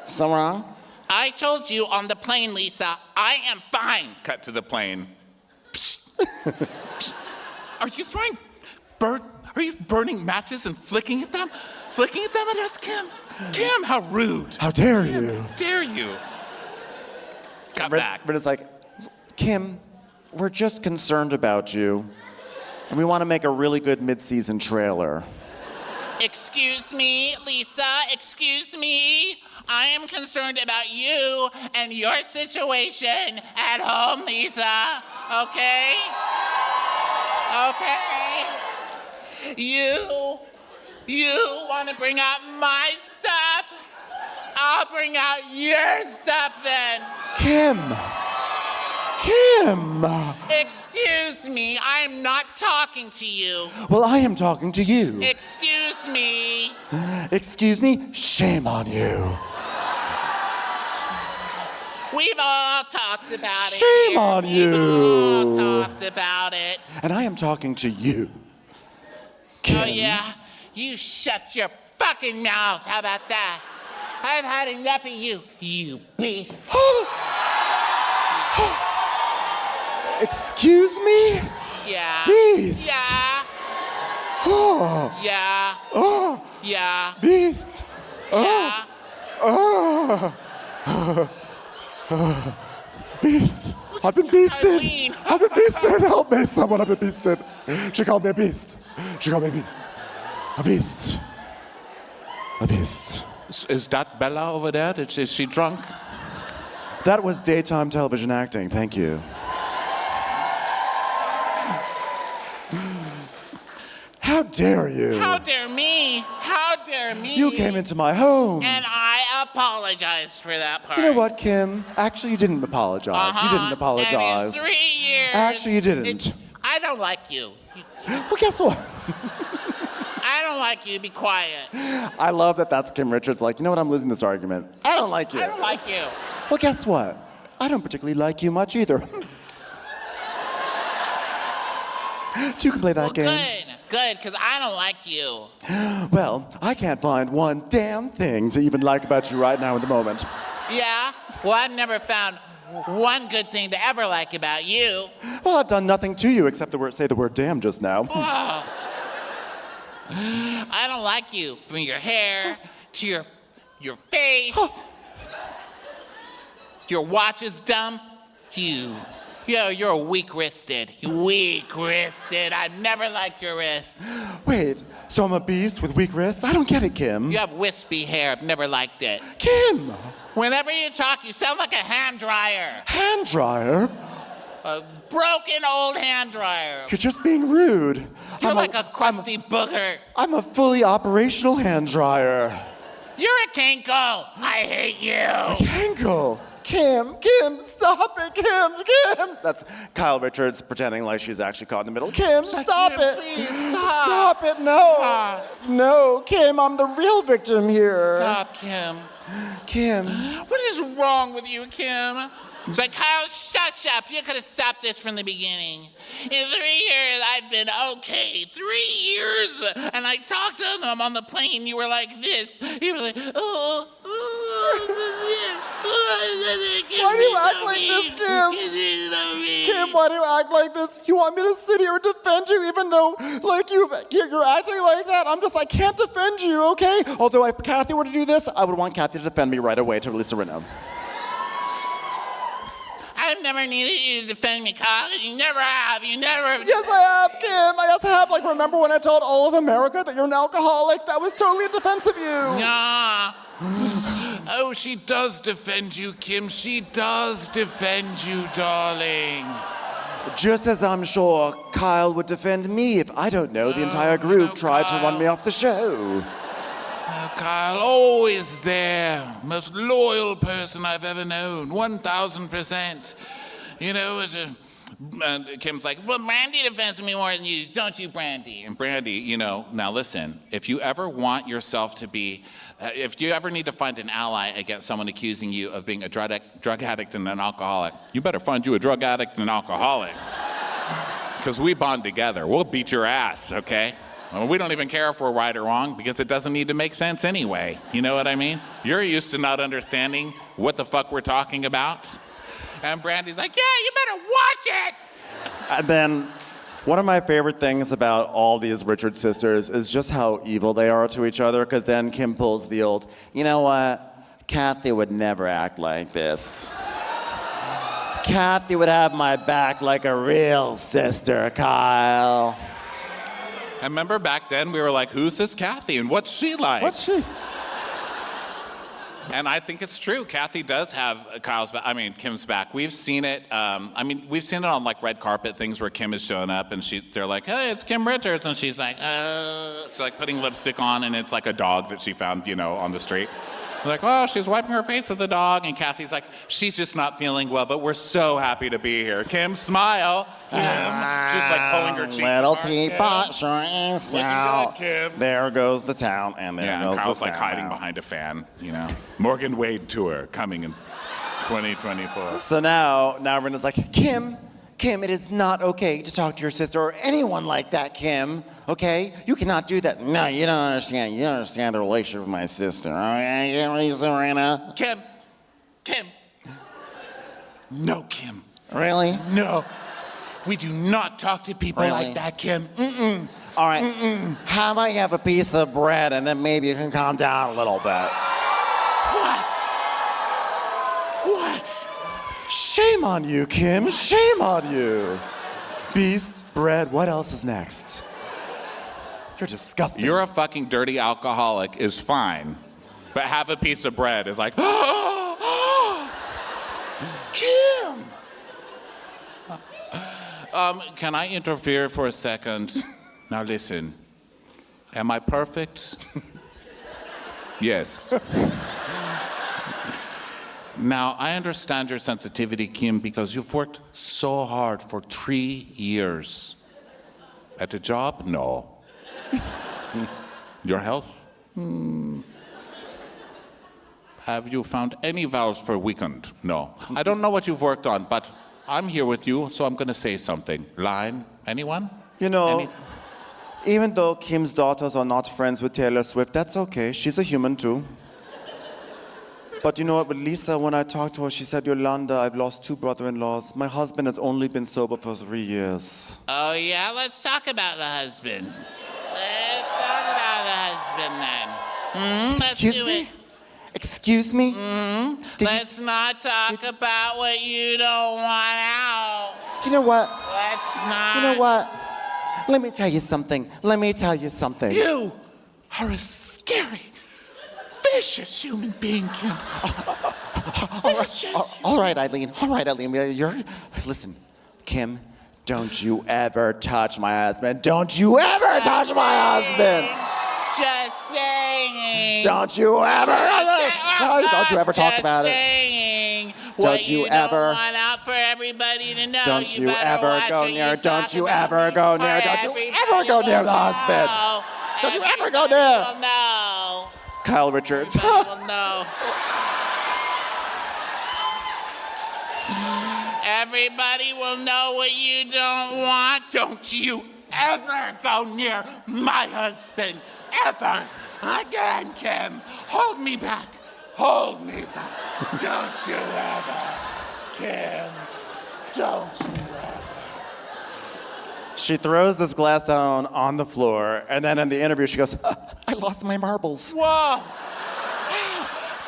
So wrong? I told you on the plane, Lisa, I am fine. Cut to the plane. Are you burning matches and flicking at them? Flicking at them at us, Kim? Kim, how rude. How dare you? Dare you? Cut back. Britta's like, Kim, we're just concerned about you, and we want to make a really good mid-season trailer. Excuse me, Lisa, excuse me. I am concerned about you and your situation at home, Lisa. Okay? Okay? You want to bring out my stuff? I'll bring out your stuff then. Kim! Excuse me, I'm not talking to you. Well, I am talking to you. Excuse me. Excuse me? Shame on you. We've all talked about it. Shame on you. We've all talked about it. And I am talking to you. Kim. Oh, yeah? You shut your fucking mouth. How about that? I've had enough of you, you beast. Excuse me? Yeah. Beast. Yeah. Oh. Yeah. Oh. Yeah. Beast. Yeah. Beast. I've been beasted. Eileen. I've been beasted. Help me, someone. I've been beasted. She called me a beast. She called me a beast. A beast. A beast. Is that Bella over there? Is she drunk? That was daytime television acting. Thank you. How dare you? How dare me? How dare me? You came into my home. And I apologize for that part. You know what, Kim? Actually, you didn't apologize. You didn't apologize. And in 3 years. Actually, you didn't. I don't like you. Well, guess what? I don't like you. Be quiet. I love that that's Kim Richards. Like, you know what? I'm losing this argument. I don't like you. I don't like you. Well, guess what? I don't particularly like you much either. Two can play that game. Good, because I don't like you. Well, I can't find one damn thing to even like about you right now in the moment. Yeah? Well, I've never found one good thing to ever like about you. Well, I've done nothing to you except say the word damn just now. Oh. I don't like you, from your hair to your face. Your watch is dumb. You're weak-wristed. Weak-wristed. I never liked your wrists. Wait, so I'm a beast with weak wrists? I don't get it, Kim. You have wispy hair. I've never liked it. Kim! Whenever you talk, you sound like a hand dryer. Hand dryer? A broken old hand dryer. You're just being rude. You're like a crusty booger. I'm a fully operational hand dryer. You're a Kenko. I hate you. A Kenko? Kim, stop it, Kim. That's Kyle Richards pretending like she's actually caught in the middle. Kim, stop it. Please, stop. Stop it, no. No, Kim, I'm the real victim here. Stop, Kim. Kim. What is wrong with you, Kim? It's like, Kyle, shut up. You could have stopped this from the beginning. In 3 years, I've been okay. 3 years. And I talked to them on the plane. You were like this. You were like, oh. Why do you act like this, Kim? Kim, why do you act like this? You want me to sit here and defend you even though, like, you're acting like that? I can't defend you, okay? Although if Kathy were to do this, I would want Kathy to defend me right away to Lisa Rinna. I've never needed you to defend me, Kyle. You never have. You never. Yes, I have, Kim. I also have. Like, remember when I told all of America that you're an alcoholic? That was totally in defense of you. Nah. Oh, she does defend you, Kim. She does defend you, darling. Just as I'm sure Kyle would defend me if, I don't know, the entire group tried to run me off the show. Kyle, always there. Most loyal person I've ever known. 1,000%. You know, Kim's like, well, Brandy defends me more than you, don't you, Brandy? And Brandy, you know, now listen, if you ever want yourself to be, if you ever need to find an ally against someone accusing you of being a drug addict and an alcoholic, you better find you a drug addict and an alcoholic. Because we bond together. We'll beat your ass, okay? We don't even care if we're right or wrong because it doesn't need to make sense anyway. You know what I mean? You're used to not understanding what the fuck we're talking about. And Brandy's like, yeah, you better watch it. And then one of my favorite things about all these Richards sisters is just how evil they are to each other, because then Kim pulls the old, you know what? Kathy would never act like this. Kathy would have my back like a real sister, Kyle. I remember back then we were like, who's this Kathy and what's she like? What's she? And I think it's true. Kathy does have Kim's back. We've seen it. We've seen it on like red carpet things where Kim is showing up and they're like, hey, it's Kim Richards. And she's like, she's like putting lipstick on and it's like a dog that she found, on the street. Like, oh, she's wiping her face with the dog. And Kathy's like, she's just not feeling well, but we're so happy to be here. Kim, smile. Kim. She's like pulling her cheeks Little apart. teapot sure is stout. Kim. There goes the town, and there goes and Kyle's the like sound. hiding behind a fan, Morgan Wade tour coming in 2024. So now Rena's like, Kim, it is not okay to talk to your sister or anyone like that, Kim. Okay? You cannot do that. No, you don't understand. You don't understand the relationship with my sister. Okay, Lisa, Rena? Kim. No, Kim. Really? No. We do not talk to people Really? like that, Kim. All right. How about you have a piece of bread and then maybe you can calm down a little bit? What? Shame on you, Kim. Shame on you. Beast, bread, what else is next? You're disgusting. You're a fucking dirty alcoholic is fine, but have a piece of bread is like, Kim. Can I interfere for a second? Now listen, am I perfect? Yes. Now, I understand your sensitivity, Kim, because you've worked so hard for 3 years. At the job? No. Your health? Have you found any vows for weekend? No. I don't know what you've worked on, but I'm here with you, so I'm going to say something. Line? Anyone? Even though Kim's daughters are not friends with Taylor Swift, that's okay. She's a human too. But you know what, with Lisa, when I talked to her, she said, Yolanda, I've lost 2 brother-in-laws. My husband has only been sober for 3 years. Oh, yeah? Let's talk about the husband. Let's talk about the husband then. Let's do it. Excuse me? Let's not talk about what you don't want out. You know what? Let's not. You know what? Let me tell you something. You are a scary, vicious human being, Kim. All right, Eileen. Listen, Kim, don't you ever touch my husband. Don't you ever touch my husband. Just saying. Don't you ever talk about it. Don't you ever want out for everybody to know. Don't you ever go near. Don't you ever go near. Don't you ever go near the husband. Don't you ever go near. No. Kyle Richards. No. Everybody will know what you don't want. Don't you ever go near my husband. Ever. Again, Kim. Hold me back. Don't you ever. Kim. Don't you ever. She throws this glass down on the floor, and then in the interview she goes, I lost my marbles. Whoa.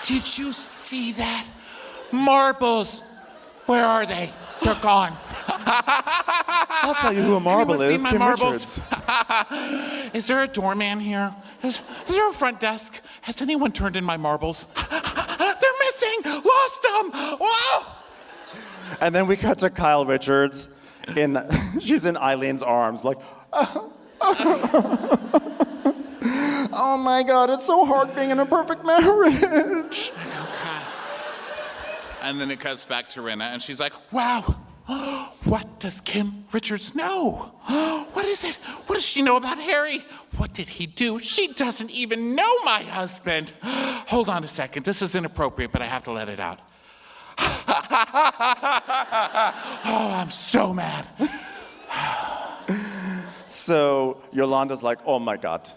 Did you see that? Marbles. Where are they? They're gone. I'll tell you who a marble is, Kim Richards. Is there a doorman here? Is there a front desk? Has anyone turned in my marbles? They're missing! Lost them! Whoa! And then we cut to Kyle Richards. She's in Eileen's arms, like, oh my God, it's so hard being in a perfect marriage. And then it cuts back to Rena, and she's like, Wow. What does Kim Richards know? What is it? What does she know about Harry? What did he do? She doesn't even know my husband. Hold on a second. This is inappropriate, but I have to let it out. Oh, I'm so mad. So Yolanda's like, oh my God.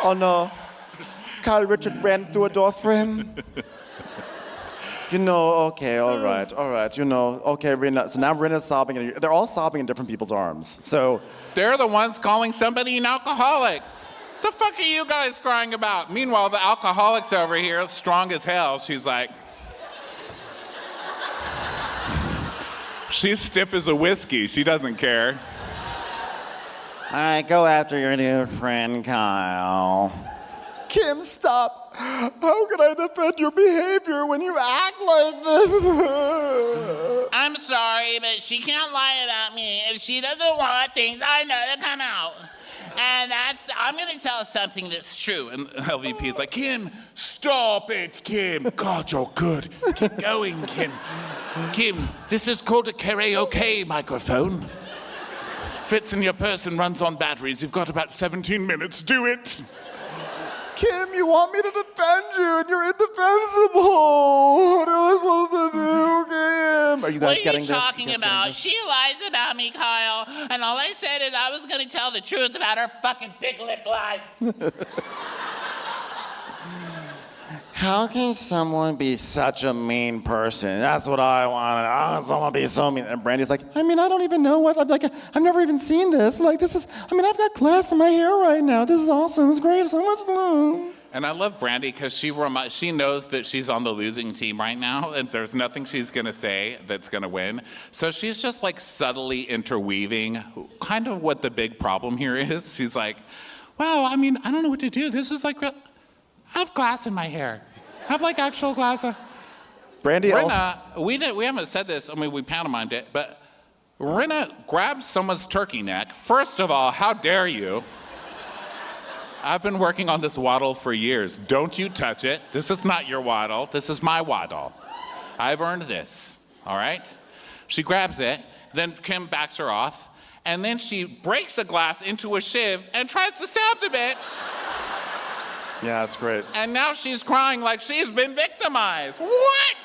Oh no. Kyle Richards ran through a door frame. Okay, all right. Okay, Rena. So now Rena's sobbing. They're all sobbing in different people's arms. So they're the ones calling somebody an alcoholic. The fuck are you guys crying about? Meanwhile, the alcoholic's over here, strong as hell. She's like, she's stiff as a whiskey. She doesn't care. All right, go after your new friend, Kyle. Kim, stop. How can I defend your behavior when you act like this? I'm sorry, but she can't lie about me if she doesn't want things I know to come out. And I'm gonna tell her something that's true. And LVP's like, Kim, stop it, Kim. God, you're good. Keep going, Kim. Kim, this is called a karaoke microphone. Fits in your purse and runs on batteries. You've got about 17 minutes. Do it. Kim, you want me to defend you and you're indefensible. What am I supposed to do, Kim? Are you guys getting this? What are you talking about? She lies about me, Kyle. And all I said is I was going to tell the truth about her fucking big lip lies. How can someone be such a mean person? That's what I want. I want someone to be so mean. And Brandy's like, I mean, I don't even know what. I'm like, I've never even seen this. Like, this is. I mean, I've got glass in my hair right now. This is awesome. It's great. So much fun. And I love Brandy because she knows that she's on the losing team right now, and there's nothing she's gonna say that's gonna win. So she's just like subtly interweaving kind of what the big problem here is. She's like, wow, I mean, I don't know what to do. This is like, I have glass in my hair. I have like actual glass. Brandy, Rinna, we haven't said this. I mean, we pantomimed it, but Rinna grabs someone's turkey neck. First of all, how dare you? I've been working on this waddle for years. Don't you touch it. This is not your waddle. This is my waddle. I've earned this, all right? She grabs it, then Kim backs her off, and then she breaks the glass into a shiv and tries to stab the bitch. Yeah, that's great. And now she's crying like she's been victimized. What?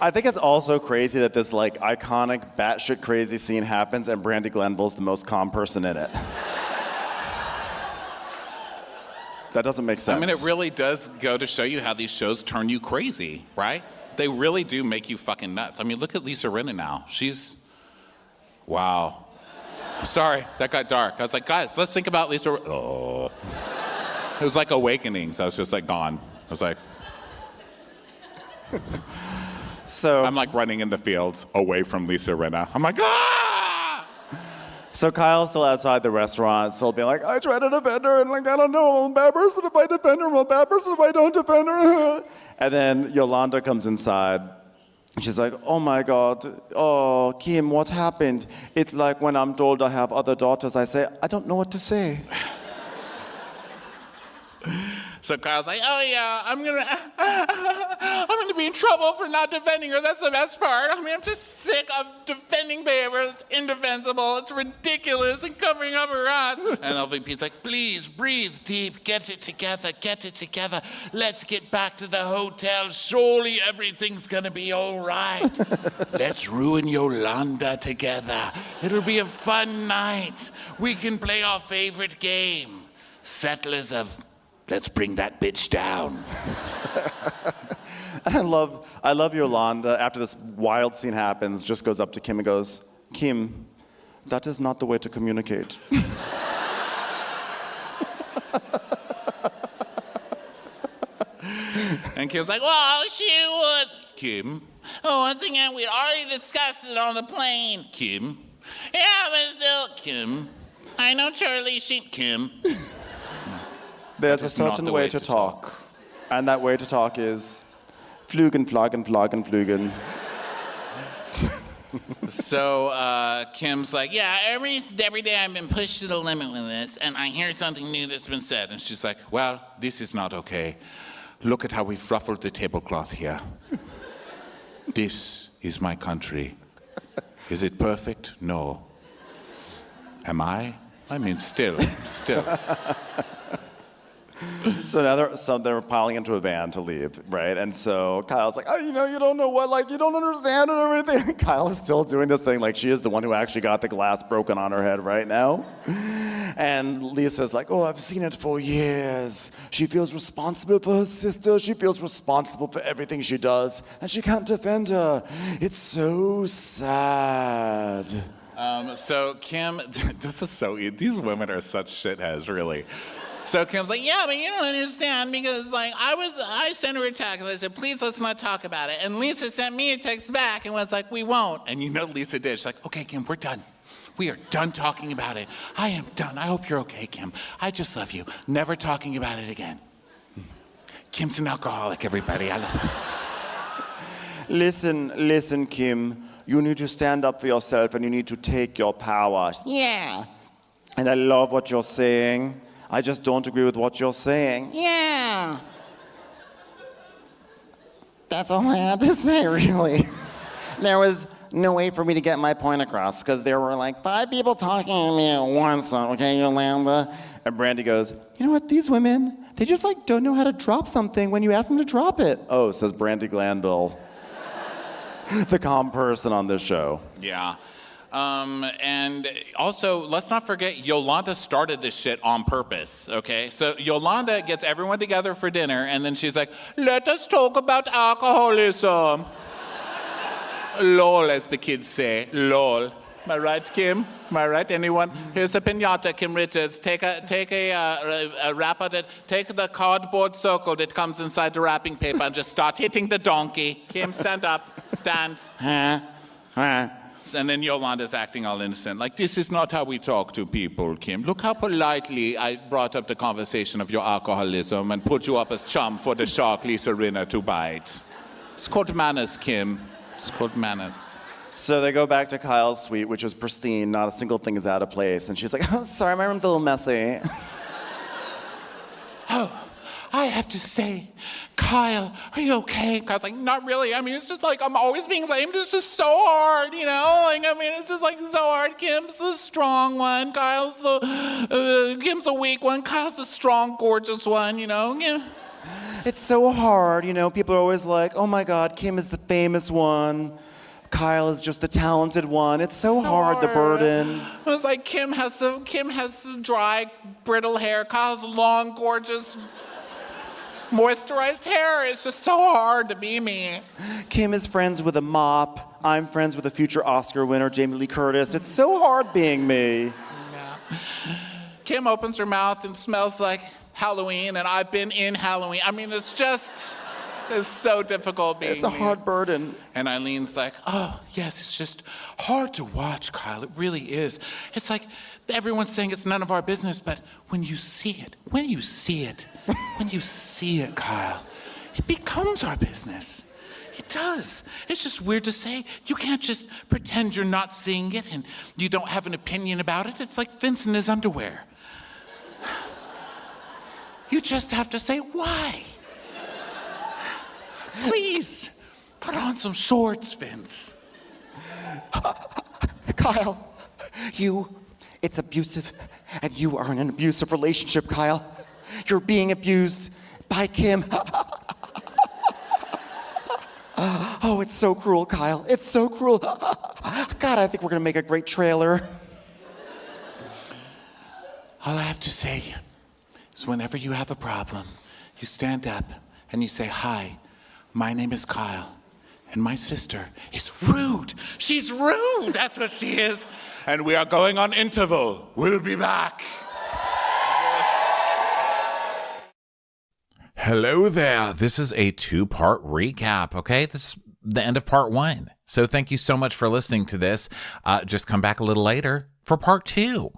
I think it's also crazy that this like iconic batshit crazy scene happens and Brandy Glanville's the most calm person in it. That doesn't make sense. I mean, it really does go to show you how these shows turn you crazy, right? They really do make you fucking nuts. I mean, look at Lisa Rinna now. Wow. Sorry, that got dark. I was like, guys, let's think about Lisa. Oh. It was like Awakenings. I was just like gone. I was like, so I'm like running in the fields away from Lisa Rinna. I'm like, ah! So Kyle's still outside the restaurant, still being like, I try to defend her, and like, I don't know, I'm a bad person if I defend her, I'm a bad person if I don't defend her. And then Yolanda comes inside. She's like, oh my God, oh, Kim, what happened? It's like when I'm told I have other daughters, I say, I don't know what to say. So Kyle's like, oh yeah, I'm gonna be in trouble for not defending her. That's the best part. I mean, I'm just sick of defending behavior. It's indefensible. It's ridiculous and covering up her ass. And LVP's like, please breathe deep. Get it together. Get it together. Let's get back to the hotel. Surely everything's gonna be all right. Let's ruin Yolanda together. It'll be a fun night. We can play our favorite game. Settlers of let's bring that bitch down. And I love Yolanda, after this wild scene happens, just goes up to Kim and goes, Kim, that is not the way to communicate. And Kim's like, well, she would. Kim. Oh, once again, we already discussed it on the plane. Kim. Yeah, but still, Kim. I know Charlie, Kim. There's a certain way to talk. And that way to talk is Flügen, Flaggen, Flaggen, Flügen. So Kim's like, yeah, every day I've been pushed to the limit with this, and I hear something new that's been said. And she's like, well, this is not okay. Look at how we've ruffled the tablecloth here. This is my country. Is it perfect? No. Am I? I mean, still. So now they're piling into a van to leave, right? And so Kyle's like, oh, you don't know what, like, you don't understand and everything. Kyle is still doing this thing like she is the one who actually got the glass broken on her head right now. And Lisa's like, oh, I've seen it for years. She feels responsible for her sister. She feels responsible for everything she does. And she can't defend her. It's so sad. So Kim, this is so, these women are such shitheads, really. So Kim's like, yeah, but you don't understand because like I sent her a text and I said, please let's not talk about it. And Lisa sent me a text back and was like, we won't. And you know Lisa did. She's like, okay, Kim, we're done. We are done talking about it. I am done. I hope you're okay, Kim. I just love you. Never talking about it again. Kim's an alcoholic, everybody. I love you. Listen, Kim. You need to stand up for yourself and you need to take your power. Yeah. And I love what you're saying. I just don't agree with what you're saying. Yeah. That's all I had to say, really. There was no way for me to get my point across because there were like 5 people talking to me at once, okay, Yolanda? And Brandy goes, you know what, these women, they just like don't know how to drop something when you ask them to drop it. Oh, says Brandy Glanville, the calm person on this show. Yeah. And also, let's not forget, Yolanda started this shit on purpose, okay? So Yolanda gets everyone together for dinner, and then she's like, let us talk about alcoholism. LOL, as the kids say, LOL. Am I right, Kim? Am I right, anyone? Here's a piñata, Kim Richards. Take a wrapper, take the cardboard circle that comes inside the wrapping paper and just start hitting the donkey. Kim, stand up, stand. And then Yolanda's acting all innocent. Like, this is not how we talk to people, Kim. Look how politely I brought up the conversation of your alcoholism and put you up as chum for the shark Lisa Rinna to bite. It's called manners, Kim. It's called manners. So they go back to Kyle's suite, which is pristine. Not a single thing is out of place. And she's like, oh, sorry, my room's a little messy. Oh, I have to say, Kyle, are you okay? Kyle's like, not really. I mean, it's just like I'm always being lame. It's just so hard, you know? Like, I mean, it's just like so hard. Kim's the strong one. Kyle's the, Kim's the weak one. Kyle's the strong, gorgeous one, you know? Yeah. It's so hard, you know? People are always like, oh my God, Kim is the famous one. Kyle is just the talented one. It's so hard, the burden. It's like Kim has some dry, brittle hair. Kyle's long, gorgeous, moisturized hair. It's just so hard to be me. Kim is friends with a mop. I'm friends with a future Oscar winner, Jamie Lee Curtis. It's so hard being me. Yeah. Kim opens her mouth and smells like Halloween, and I've been in Halloween. I mean, it's so difficult being It's a hard burden. And Eileen's like, oh, yes, it's just hard to watch, Kyle. It really is. It's like everyone's saying it's none of our business, but when you see it, Kyle, it becomes our business. It does. It's just weird to say. You can't just pretend you're not seeing it and you don't have an opinion about it. It's like Vince in his underwear. You just have to say, why? Please, put on some shorts, Vince. Kyle, it's abusive, and you are in an abusive relationship, Kyle. You're being abused by Kim. Oh, it's so cruel, Kyle. It's so cruel. God, I think we're gonna make a great trailer. All I have to say is whenever you have a problem, you stand up and you say, hi, my name is Kyle, and my sister is rude. She's rude, that's what she is. And we are going on interval. We'll be back. Hello there. This is a 2-part recap, okay? This is the end of part 1. So thank you so much for listening to this. Just come back a little later for part 2.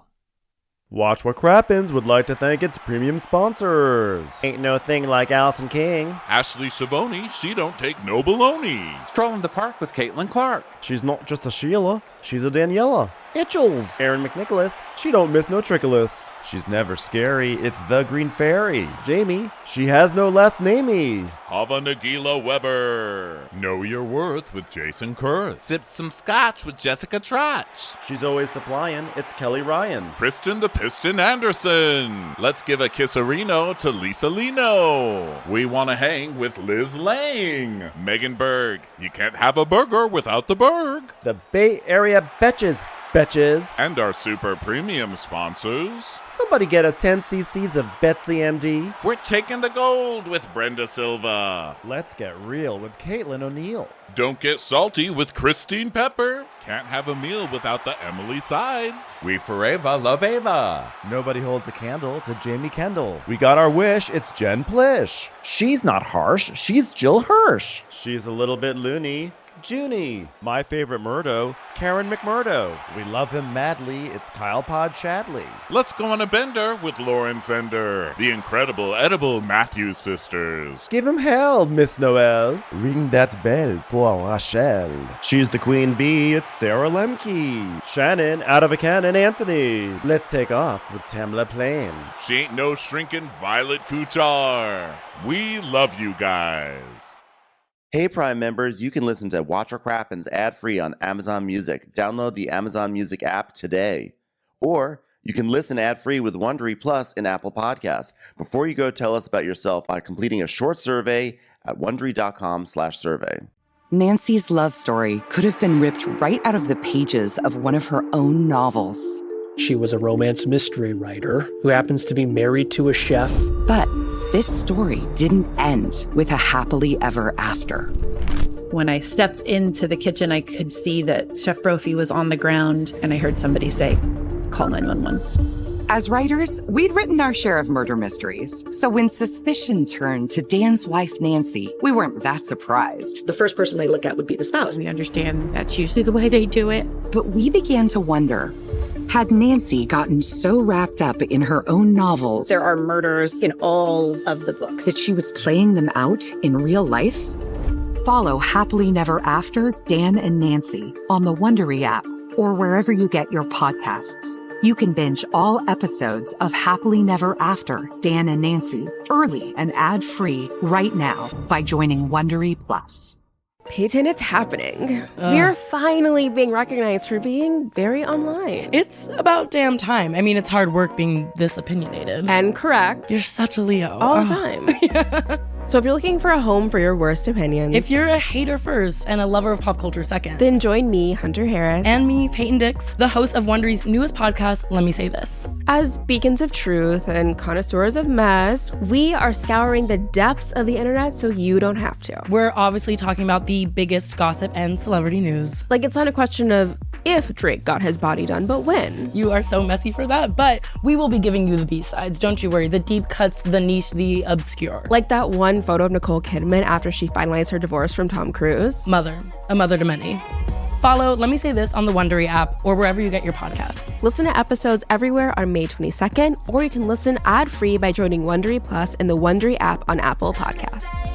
Watch What Crappens would like to thank its premium sponsors. Ain't no thing like Allison King. Ashley Savoni, she don't take no baloney. Strolling the park with Caitlin Clark. She's not just a Sheila, she's a Daniela. Itchels. Aaron McNicholas, she don't miss no trickolas. She's never scary, it's the Green Fairy. Jamie, she has no last namey. Hava Nagila Weber. Know your worth with Jason Kurth. Sip some scotch with Jessica Trotch. She's always supplying, it's Kelly Ryan. Kristen the Piston Anderson. Let's give a kisserino to Lisa Lino. We want to hang with Liz Lang. Megan Berg. You can't have a burger without the Berg. The Bay Area Betches. Betches. And our super premium sponsors. Somebody get us 10 cc's of Betsy MD. We're taking the gold with Brenda Silva. Let's get real with Caitlin O'Neill. Don't get salty with Christine Pepper. Can't have a meal without the Emily sides. We forever love Ava. Nobody holds a candle to Jamie Kendall. We got our wish, it's Jen Plish. She's not harsh. She's Jill Hirsch. She's a little bit loony. Junie. My favorite Murdo, Karen McMurdo. We love him madly, it's Kyle Pod Shadley. Let's go on a bender with Lauren Fender. The incredible edible Matthews sisters. Give him hell, Miss Noel. Ring that bell for Rachel. She's the queen bee, it's Sarah Lemke. Shannon, out of a cannon, Anthony. Let's take off with Tamla Plain. She ain't no shrinking Violet Kuchar. We love you guys. Hey Prime members, you can listen to Watch What Crappens ad-free on Amazon Music. Download the Amazon Music app today. Or you can listen ad-free with Wondery Plus in Apple Podcasts. Before you go, tell us about yourself by completing a short survey at Wondery.com/survey. Nancy's love story could have been ripped right out of the pages of one of her own novels. She was a romance mystery writer who happens to be married to a chef. But this story didn't end with a happily ever after. When I stepped into the kitchen, I could see that Chef Brophy was on the ground, and I heard somebody say, "Call 911." As writers, we'd written our share of murder mysteries. So when suspicion turned to Dan's wife, Nancy, we weren't that surprised. The first person they look at would be the spouse. We understand that's usually the way they do it. But we began to wonder, had Nancy gotten so wrapped up in her own novels? There are murders in all of the books. That she was playing them out in real life? Follow Happily Never After, Dan and Nancy on the Wondery app or wherever you get your podcasts. You can binge all episodes of Happily Never After, Dan and Nancy, early and ad-free right now by joining Wondery Plus. Peyton, it's happening. We're finally being recognized for being very online. It's about damn time. I mean, it's hard work being this opinionated. And correct. You're such a Leo. All the time. Yeah. So if you're looking for a home for your worst opinions. If you're a hater first and a lover of pop culture second. Then join me, Hunter Harris. And me, Peyton Dix, the host of Wondery's newest podcast, Let Me Say This. As beacons of truth and connoisseurs of mess, we are scouring the depths of the internet so you don't have to. We're obviously talking about the biggest gossip and celebrity news. Like, it's not a question of if Drake got his body done, but when. You are so messy for that, but we will be giving you the B-sides, don't you worry. The deep cuts, the niche, the obscure. Like that one photo of Nicole Kidman after she finalized her divorce from Tom Cruise. A mother to many. Follow Let Me Say This on the Wondery app or wherever you get your podcasts. Listen to episodes everywhere on May 22nd, or you can listen ad-free by joining Wondery Plus in the Wondery app on Apple Podcasts.